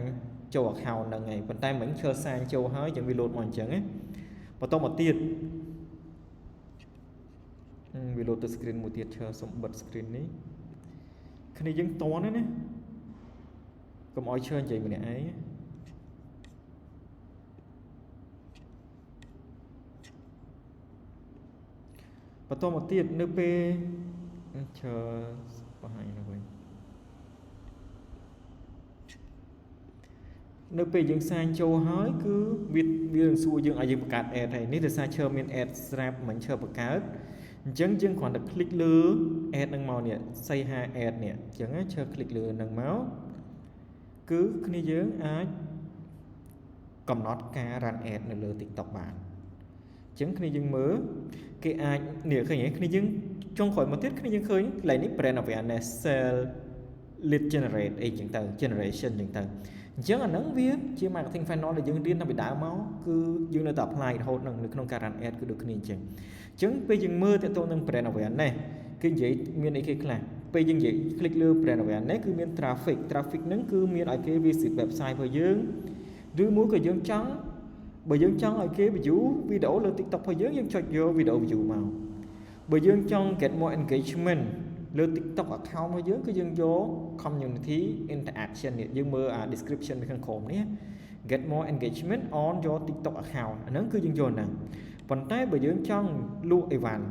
ចូល account ហ្នឹងហើយប៉ុន្តែមិញឈើសាញចូលហើយយើងវា load មកអញ្ចឹងណាបន្តមកទៀតវា load ទៅ screen មួយទៀតឈើសុំបិទ screen នេះគ្នាយើងតន់ណាកុំឲ្យឈើនិយាយម្នាក់ឯងបន្តមកទៀតនៅពេលឈើបង្ហាញនៅវិញនៅពេលយើងសាញចូលហើយគឺវានឹងសួរយើងឲ្យយើងបង្កើត ad ហើយនេះដោយសារឈើមាន ad ស្រាប់មិនឈើបង្កើតអញ្ចឹងយើងគ្រាន់តែ click លើ ad ហ្នឹងមកនេះសីហា ad នេះអញ្ចឹងឈើ click លើហ្នឹងមកគឺគ្នាយើងអាចកំណត់ការ run ad នៅលើ TikTok បានអញ្ចឹងគ្នាយើងមើលគេអាចនេះឃើញទេគ្នាយើងចុងក្រោយមកទៀតគ្នាយើងឃើញកន្លែងនេះ brand awareness sell lead generate អីចឹងទៅ generation ចឹងទៅអញ្ចឹងអាហ្នឹងវាជា marketing funnel ដែលយើងរៀនតាំងពីដើមមកគឺយើងនៅតែ apply រហូតនៅក្នុងការ run ad គឺដូចគ្នាអញ្ចឹងអញ្ចឹងពេលយើងមើលទៅនឹង brand awareness គេនិយាយមានអីគេខ្លះពេលយើងនិយាយ click លើ brand awareness គឺមាន traffic ហ្នឹងគឺមានឲ្យគេ visit website របស់យើងឬមួយក៏យើងចង់បើយើងចង់ឲ្យគេ view វីដេអូលើ TikTok របស់យើងចុចយកវីដេអូ view មកបើយើងចង់ get more engagement លើ TikTok account របស់យើងគឺយើងយក community interaction នេះយើងមើលdescription នៅខាងក្រោមនេះ get more engagement on your TikTok account អាហ្នឹងគឺយើងយកហ្នឹងប៉ុន្តែបើយើងចង់លក់អីវ៉ាន់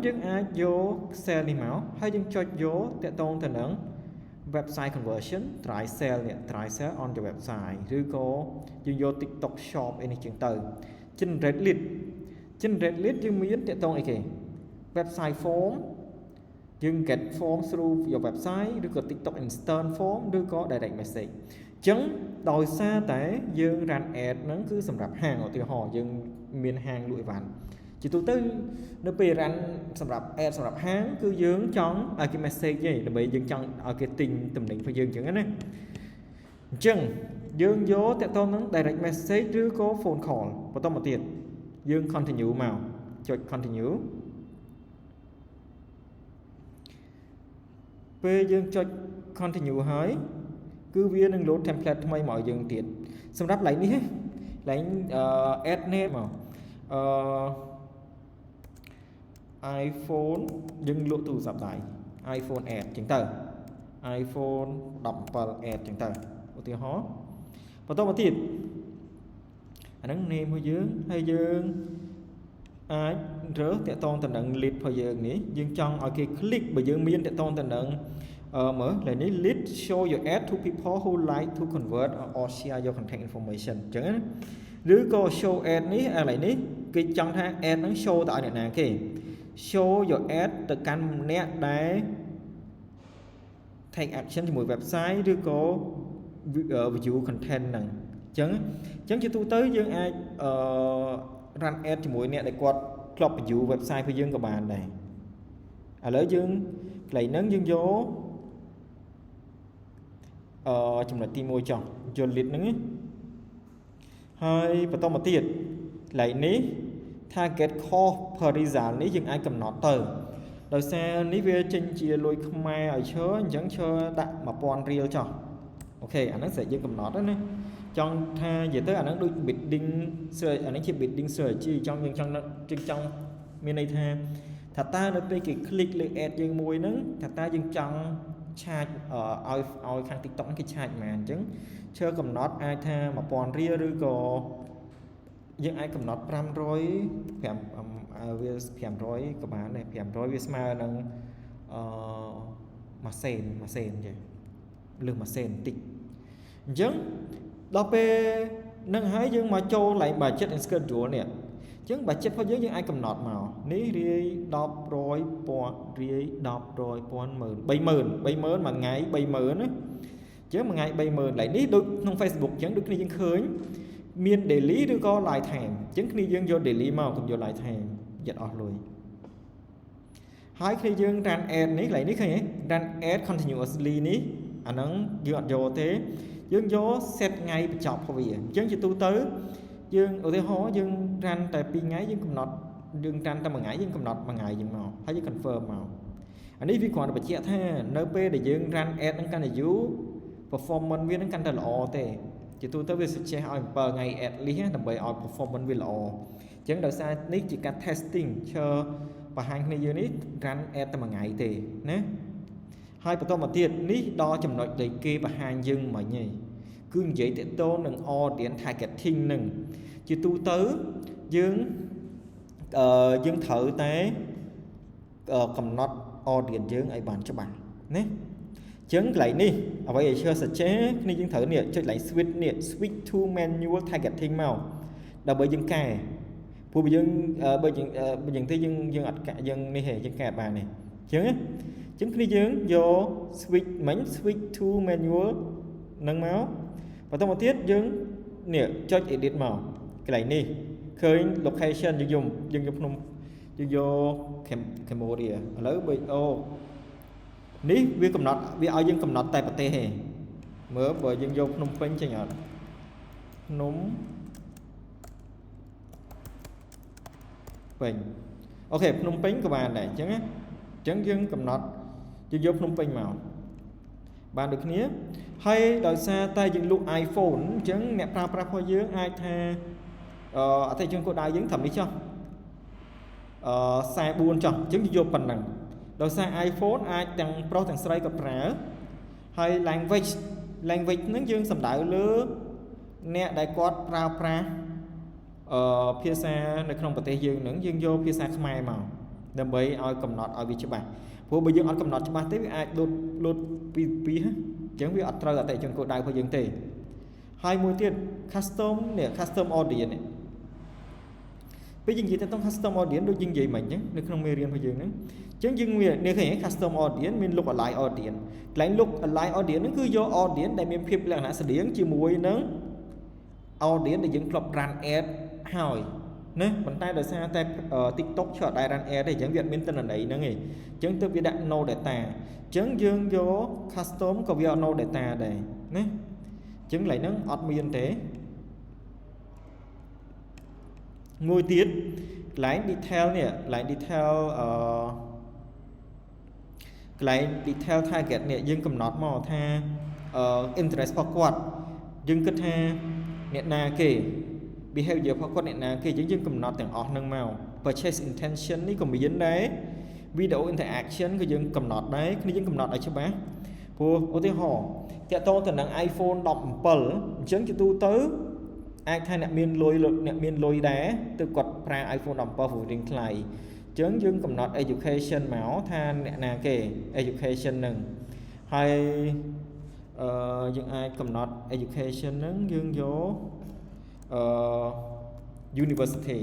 យើងអាចយក sell នេះមកហើយយើងចុចយកតាក់ទងទៅនឹង website conversion try sell on your website ឬក៏យើងយក TikTok shop អីនេះចឹងទៅ generate lead យើងមានតាក់ទងអីគេ website form យើង get form through your website ឬក៏ TikTok instant form ឬក៏ direct message អញ្ចឹងដោយសារតែយើង run ad ហ្នឹងគឺសម្រាប់ហាងឧទាហរណ៍យើងមានហាងលក់អីវ៉ាន់ជាទូទៅនៅពេល run សម្រាប់ ad សម្រាប់ហាងគឺយើងចង់ឲ្យគេ message ទេដើម្បីយើងចង់ឲ្យគេទិញទំនិញរបស់យើងអញ្ចឹងណាអញ្ចឹងយើងយកតាក់ទងនឹង direct message ឬក៏ phone call បន្តមកទៀតយើង continue មក ចុច continue ពេលយើងចុច continue ហើយគឺវានឹង load template ថ្មីមកឲ្យយើងទៀតសម្រាប់ like នេះ like add name មកiPhone យើងលក់ទូរស័ព្ទដៃ iPhone add ចឹងទៅ iPhone 17 add ចឹងទៅឧទាហរណ៍បន្តមកទៀតអាហ្នឹង name របស់យើងហើយយើងអាចរើសតាក់ទងទៅនឹង lead របស់យើងនេះយើងចង់ឲ្យគេ click បើយើងមានតាក់ទងទៅនឹងមើលឡើយនេះ lead show your ad to people who like to convert or share your contact information អញ្ចឹងឬក៏ show ad នេះឥឡូវនេះគេចង់ថា ad ហ្នឹង show ទៅឲ្យអ្នកណាគេ show your ad ទៅកាន់អ្នកដែល take action ជាមួយ website ឬក៏ view content ហ្នឹងអញ្ចឹងជាទូទៅយើងអាចrun ad ជាមួយអ្នកដែលគាត់ធ្លាប់ view website របស់យើងក៏បានដែរឥឡូវយើងកន្លែងហ្នឹងយើងយកចំណុចទី1ចុះយក lead ហ្នឹងហើយបន្តមកទៀតកន្លែងនេះ target cost per result នេះយើងអាចកំណត់ទៅដោយសារនេះវាចេញជាលុយខ្មែរឲ្យឈើអញ្ចឹងឈើដាក់ 1000 រៀលចុះអូខេអាហ្នឹងស្រេចយើងកំណត់ណាចង់ថានិយាយទៅអាហ្នឹងដូច bidding អានេះជា bidding strategy យើងចង់មានន័យថាតើនៅពេលគេ click លើ ad យើងមួយហ្នឹងតើយើងចង់ឆាចឲ្យខាង TikTok គេឆាចប៉ុន្មានអញ្ចឹងឈើកំណត់អាចថា 1000 រៀលឬក៏យើងអាចកំណត់ 500 វា500ក៏បានដែរ500វាស្មើនឹងមួយសេនចេះលើសមួយសេនតិចអញ្ចឹងដល់ពេលនឹងហើយយើងមកចូល line budget and schedule នេះអញ្ចឹង budget របស់យើងអាចកំណត់មកនេះរាយ10 100 រាយ10 100 1000 30000មួយថ្ងៃ 30000 ណាអញ្ចឹងមួយថ្ងៃ 30000 like នេះដូចក្នុង Facebook អញ្ចឹងដូចគ្នាយើងឃើញមាន daily ឬក៏ live time អញ្ចឹងគ្នាយើងយក daily មកកុំយក live time យកអស់លុយហើយគ្នាយើង run ad នេះកន្លែងនេះឃើញទេ run ad continuously នេះអាហ្នឹងយើងអត់យកទេយើងយក set ថ្ងៃបញ្ចប់របស់វាអញ្ចឹងជាទូទៅយើងឧទាហរណ៍យើង run តែ2ថ្ងៃយើងកំណត់យើង run តែមួយថ្ងៃយើងកំណត់មួយថ្ងៃយើងមកហើយយើង confirm មកអានេះវាគ្រាន់តែបញ្ជាក់ថានៅពេលដែលយើង run ad ហ្នឹងកាន់តែយូរ performance វាហ្នឹងកាន់តែល្អទេជាទូទៅវា suggest ឲ្យ7ថ្ងៃ at least ដើម្បីឲ្យ performance វាល្អអញ្ចឹងដោយសារនេះជាការ testing បង្ហាញគ្នាយើងនេះ run ad តែមួយថ្ងៃទេណាហើយបន្តមកទៀតនេះដល់ចំណុចដែលគេបង្ហាញយើងមិញហ្នឹងគឺនិយាយទាក់ទងនឹង audience targeting នឹងជាទូទៅយើងត្រូវតែកំណត់ audience យើងឲ្យបានច្បាស់ណាអញ្ចឹងកន្លែងនេះអ្វីឲ្យឈើសច្ចេគ្នាយើងត្រូវនេះចុចកន្លែង switch to manual targeting មកដើម្បីយើងកែព្រោះបើយើងទេយើងអត់យើងនេះទេយើងកែអត់បានទេអញ្ចឹងគ្នាយើងយក switch to manual នឹងមកបន្តមកទៀតយើងនេះចុច edit មកកន្លែងនេះឃើញ location យើងយកភ្នំយើងយក Cambodia ឥឡូវបើនេះវាកំណត់វាឲ្យយើងកំណត់តែប្រទេសទេមើលបើយើងយកភ្នំពេញចេញអត់ភ្នំពេញអូខេភ្នំពេញក៏បានដែរអញ្ចឹងយើងកំណត់យើងយកភ្នំពេញមកបានដូចគ្នាហើយដោយសារតែយើងលក់ iPhone អញ្ចឹងអ្នកប្រើប្រាស់របស់យើងអាចថាអតិថិជនគោលដៅយើងត្រឹមនេះចុះ44ចុះអញ្ចឹងយកប៉ុណ្ណឹងដោយសារ iPhone អាចទាំងប្រុសទាំងស្រីក៏ប្រើហើយ language ហ្នឹងយើងសំដៅលើអ្នកដែលគាត់ប្រើប្រាស់ភាសានៅក្នុងប្រទេសយើងហ្នឹងយើងយកភាសាខ្មែរមកដើម្បីឲ្យកំណត់ឲ្យវាច្បាស់ព្រោះបើយើងអត់កំណត់ច្បាស់ទេវាអាចលូតពីអញ្ចឹងវាអត់ត្រូវអតិថិជនគោលដៅរបស់យើងទេហើយមួយទៀត custom audience នេះពេលយើងនិយាយទៅ custom audience ដូចយើងនិយាយមិញអញ្ចឹងនៅក្នុងមេរៀនរបស់យើងហ្នឹងអញ្ចឹងយើងមាននេះឃើញ custom audience មាន look alike audience កន្លែង look alike audience ហ្នឹងគឺយក audience ដែលមានភាពលក្ខណៈស្តៀងជាមួយនឹង audience ដែលយើងធ្លាប់ run ad ហើយណាប៉ុន្តែដោយសារតែ TikTok ឆ្លងដែរ run ad ទេអញ្ចឹងវាអត់មានទិន្នន័យហ្នឹងទេអញ្ចឹងទើបវាដាក់ no data អញ្ចឹងយើងយក custom ក៏វាអត់ no data ដែរណាអញ្ចឹងកន្លែងហ្នឹងអត់មានទេមួយទៀតក line detail នេះ line detail line detail target នេះយើងកំណត់មកថាinterest របស់គាត់យើងគិតថាអ្នកណាគេ behavior របស់គាត់អ្នកណាគេយើងកំណត់ទាំងអស់ហ្នឹងមក purchase intention នេះក៏មានដែរ video interaction ក៏យើងកំណត់ដែរគ្នាយើងកំណត់ឲ្យច្បាស់ព្រោះឧទាហរណ៍តាក់ទងទៅនឹង iPhone 17 អញ្ចឹងជាទូទៅអាចថាអ្នកមានលុយដែរទើបគាត់ប្រើ iPhone 17 ព្រោះរៀងថ្លៃអញ្ចឹងយើងកំណត់ education មកថាអ្នកណាគេ education ហ្នឹងហើយយើងអាចកំណត់ education ហ្នឹងយើងយកuniversity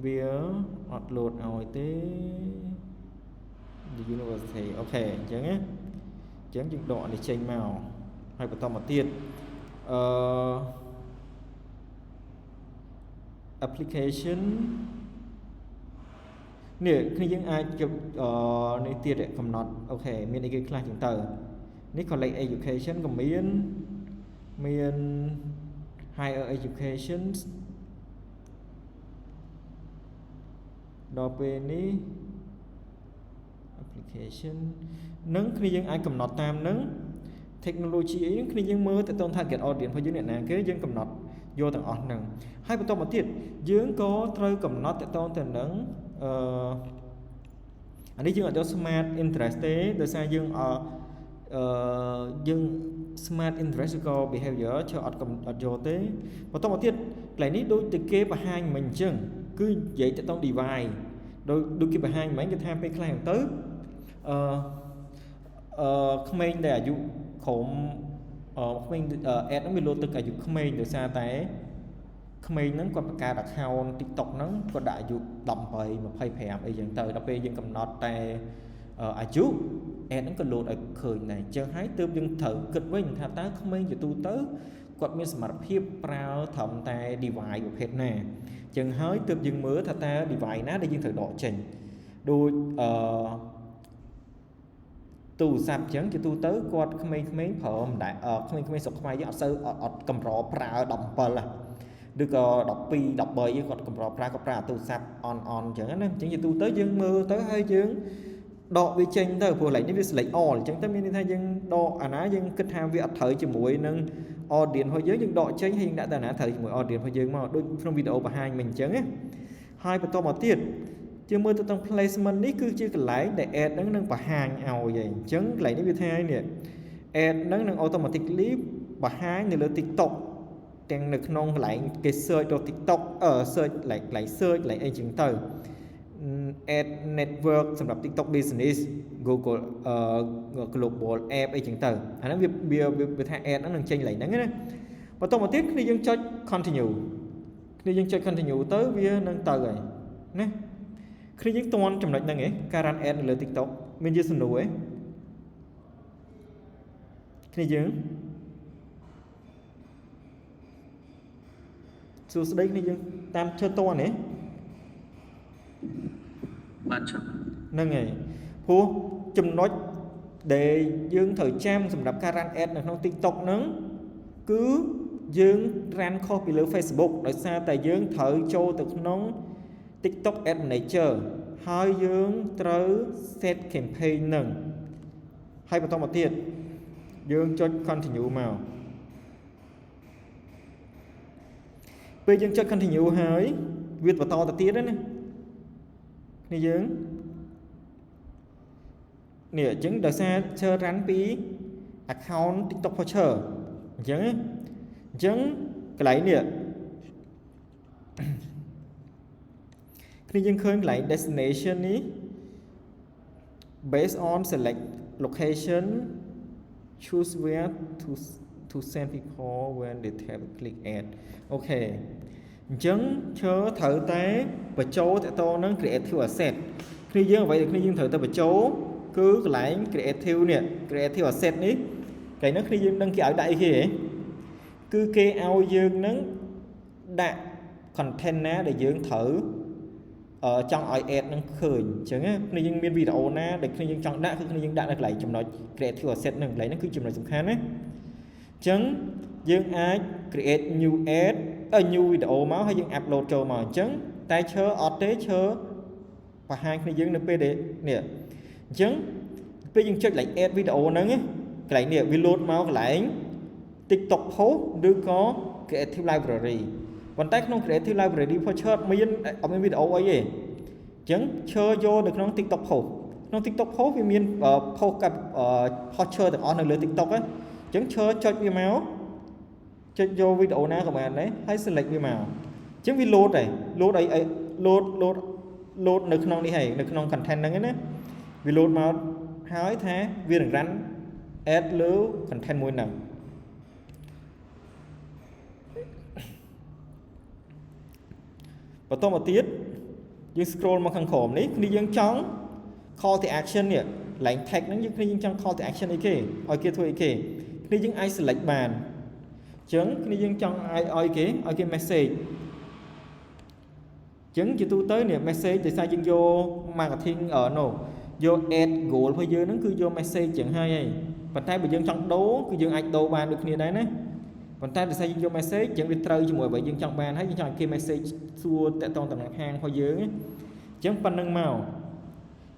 វាអត់លោតឲ្យទេ university អូខេអញ្ចឹងណាយើងដកនេះចេញមកហើយបន្តមកទៀតapplication នេះគ្នាយើងអាចយកនេះទៀតកំណត់អូខេមានអីគេខ្លះចឹងទៅនេះ college education ក៏មាន higher education ដល់ពេលនេះ application នឹងគ្នាយើងអាចកំណត់តាមនឹង technology អីហ្នឹងគ្នាយើងមើលទៅតាម target audience របស់យើងអ្នកណាគេយើងកំណត់យកទាំងអស់ហ្នឹងហើយបន្តមកទៀតយើងក៏ត្រូវកំណត់ទៅតាមនឹងអានេះយើងអត់យក smart interest ទេដោយសារយើងយើង smart interest ក៏ behavior chứអត់យកទេបន្តមកទៀតកន្លែងនេះដូចតែគេបង្ហាញមិញអញ្ចឹងគឺនិយាយទៅតាម device ដូចគេបង្ហាញមិញគេថាពេលខ្លះទៅក្មេងដែលអាយុក្រុមក្មេង ad ហ្នឹងវាលោតទឹកអាយុក្មេងដោយសារតែក្មេងហ្នឹងគាត់បង្កើត account TikTok ហ្នឹងគាត់ដាក់អាយុ18 25អីចឹងទៅដល់ពេលយើងកំណត់តែអាយុ ad ហ្នឹងក៏លោតឲ្យឃើញដែរអញ្ចឹងហើយទើបយើងត្រូវគិតវិញថាតើក្មេងជាទូទៅគាត់មានសមត្ថភាពប្រើត្រឹមតែ device ប្រភេទណាអញ្ចឹងហើយទើបយើងមើលថាតើ device ណាដែលយើងត្រូវដកចេញដូចទូរស័ព្ទអញ្ចឹងជាទូទៅគាត់ក្មេងៗប្រើមិនដែរក្មេងៗស្រុកខ្មែរយើងអត់សូវអត់កម្រប្រើ17ឬក៏12 13គាត់កម្រប្រើគាត់ប្រើទូរស័ព្ទអនអញ្ចឹងណាអញ្ចឹងជាទូទៅយើងមើលទៅហើយយើងដកវាចេញទៅព្រោះឡែកនេះវា select all អញ្ចឹងទៅមានន័យថាយើងដកអាណាយើងគិតថាវាអត់ត្រូវជាមួយនឹង audience របស់យើងដកចេញហើយយើងដាក់ទៅអាណាត្រូវជាមួយ audience របស់យើងមកដូចក្នុងវីដេអូបង្ហាញមិញអញ្ចឹងណាហើយបន្តមកទៀតជាមើលទៅតាម placement នេះគឺជាកន្លែងដែល ad ហ្នឹងនឹងបង្ហាញឲ្យហើយអញ្ចឹងកន្លែងនេះវាថានេះ ad ហ្នឹងនឹង automatically បង្ហាញនៅលើ TikTok ទាំងនៅក្នុងកន្លែងគេ search ទៅ TikTok search កន្លែង search កន្លែងអីចឹងទៅ ad network សម្រាប់ TikTok business Google global app អីចឹងទៅអាហ្នឹងវាថា ad ហ្នឹងនឹងចេញកន្លែងហ្នឹងណាបន្តមកទៀតគ្នាយើងចុច continue គ្នាយើងចុច continue ទៅវានឹងទៅហើយណាគ្នាយើងតន់ចំណុចហ្នឹងឯងការ run ad នៅលើ TikTok មានជាសំណួរឯងគ្នាយើងសួស្ដីគ្នាយើងតាមជឿតន់ឯង
បានចុះ
ហ្នឹងហើយព្រោះចំណុចដែលយើងត្រូវចាំសម្រាប់ការ run ad នៅក្នុង TikTok ហ្នឹងគឺយើង run ខុសពីលើ Facebook ដោយសារតែយើងត្រូវចូលទៅក្នុង TikTok Ad Manager ហើយយើងត្រូវ set campaign ហ្នឹងហើយបន្តមកទៀតយើងចុច continue មកពេលយើងចុច continue ហើយវាបន្តទៅទៀតណានេះយើងនេះអញ្ចឹងដោយសារ run ពី account TikTok voucher អញ្ចឹងកន្លែងនេះគ្នាយើងឃើញកន្លែង destination នេះ based on select location choose where to send people when they tap click ad អូខេអញ្ចឹងត្រូវតែបញ្ចូលតទៅនឹង creative asset គ្នាយើងអ្វីដែលគ្នាយើងត្រូវតែបញ្ចូលគឺកន្លែង creative នេះ creative asset នេះកន្លែងហ្នឹងគ្នាយើងដឹងគេឲ្យដាក់អីគេហ៎គឺគេឲ្យយើងនឹងដាក់ content ណាដែលយើងត្រូវ trong ai ad nó khởi chứ nghe nên nhưng miền video na để khi nhưng trong đã khi nhưng đã được lại chấm nói create asset nâng lấy nó cứ chấm nói sủng khán ấy chứng dương ai create new ad new video máu hay dương upload cho mà chứng tay chờ ở tế chờ và hai khi dương nó pd nè chứng bây giờ check lại add video nâng ấy cái này reload máu lại TikTok post đưa có creative library còn tay không creative library for chart miền ở bên video ấy gì chứng chơi vô được nó TikTok post nó TikTok post vì miền postกับfor chart được on ở TikTok ấy chứng chơi cho vi máu chơi vô video na của bạn đấy hãy select vi máu chứng reload này load được không đi hay được không content đấy nhé reload máu hái thế viên được rắn add lưu content môi nặng và tôi một tiết dương scroll mà khăn khổm đấy khi dương trắng call to action nè lệnh tag nó như khi dương trắng call to action ấy kì ở kia thôi kì khi dương ai select bàn chứng khi dương trắng ai ở cái message chứng chỉ tu tới nè message thì sao dương vô marketing ở nổ vô add goal thôi dương nó cứ vô message chẳng hay ấy và tay bị dương trong đấu cứ dương ai đấu bàn được như đấy đấy còn tay thì sao dương vô message chẳng biết trâu cho mọi vậy dương trong bàn hay dương trong kia message xua tại toàn tầm hàng thôi dương ấy chẳng phần nâng màu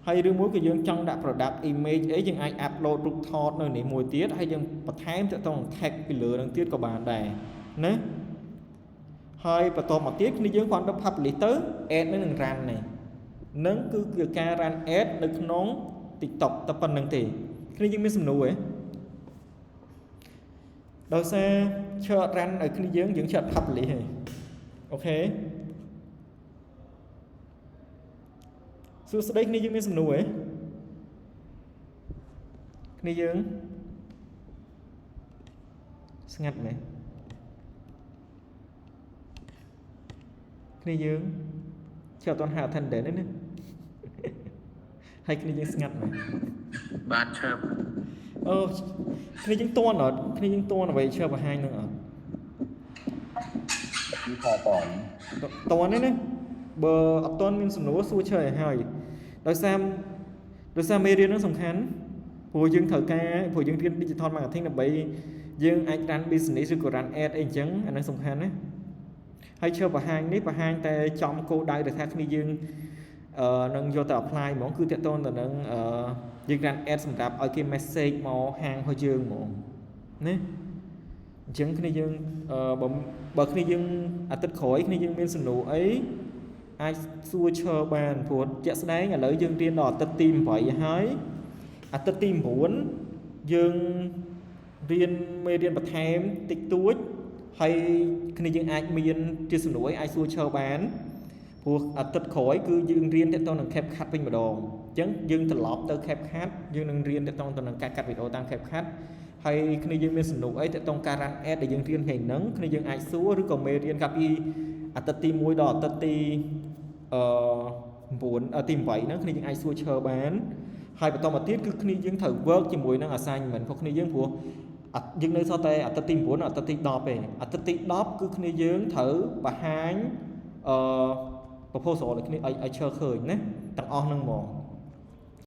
hay đứa muốn cái dương trong đã product image ấy dương ai upload rút thọt nơi này mùi tiết hay dương bật thêm tại toàn tag cái lửa đằng tiết của bàn đài nè hơi và toàn một tiết khi dương còn đắp hấp lý tới add nó đừng ran này nâng cứ cái ca ran add được nón TikTok tập phần nâng tỷ khi dương biết xem nụ ấy đầu xe chợ ran ở khi dương chợ hấp lý này ok số đây khi dương biết xem nụ ấy khi dương ngặt này khi dương chợ toàn hạ thần để đấy nè hay khi dương ngặt này
bạn chợp
khi dương toan ở vậy chợ và hai nữa
ที่พอปอน
toan đấy nè bờ toan mình sủng nấu xua trời hayโดยซามเมเรียนนั้นสำคัญผู้ยังเถอะแกผู้ยังเรียนดิจิทัลมาร์เก็ตติ้งนะไปยังไอ้ร้านบิสเนสหรือร้านแอดเองจังอันนั้นสำคัญนะให้เชื่อประหารนี่ประหารแต่จอมโคได้แต่ถ้าคืนยังนั่งโยต่อ apply หมองคือเตะต้นแต่นั่งยังร้านแอดสำหรับเอาเกมเมสเซจมาหางพอยังหมองนี่จังคืนยังบ่คืนยังอัตติดข่อยคืนยังเป็นสนุกไอ้ai xua chờ bàn phụt chạy đấy nhà lợi dương tiên đỏ tất tim vậy hái tất tim muốn dương riêng mê riêng bật thêm tích túi hay khi dương ai miên chưa sửa nổi ai xua chờ bán phụt tất khỏi cứ dương riêng để tôi能 khép khát bên mà đồ chẳng dương thật lọp tới khép khát dương能 riêng để tôi能 cắt video tăng khép khát hay khi dương miên sửa nổi để tôi caran ad để dương riêng hình nắng khi dương ai xuaឬក៏ mê riêng gặp y tất tim mũi đỏ tất ti muốn tìm vậy nó khi những ai xua chờ bán hai bài toán mà tiết cứ khi những thử work chỉ mùi nó assign mình không khi những của những nơi sau tay tất tim muốn tất tim đọc về tất tim đọc cứ khi những thử và hái proposal là khi ai chờ khởi nhé tặng on nâng mỏ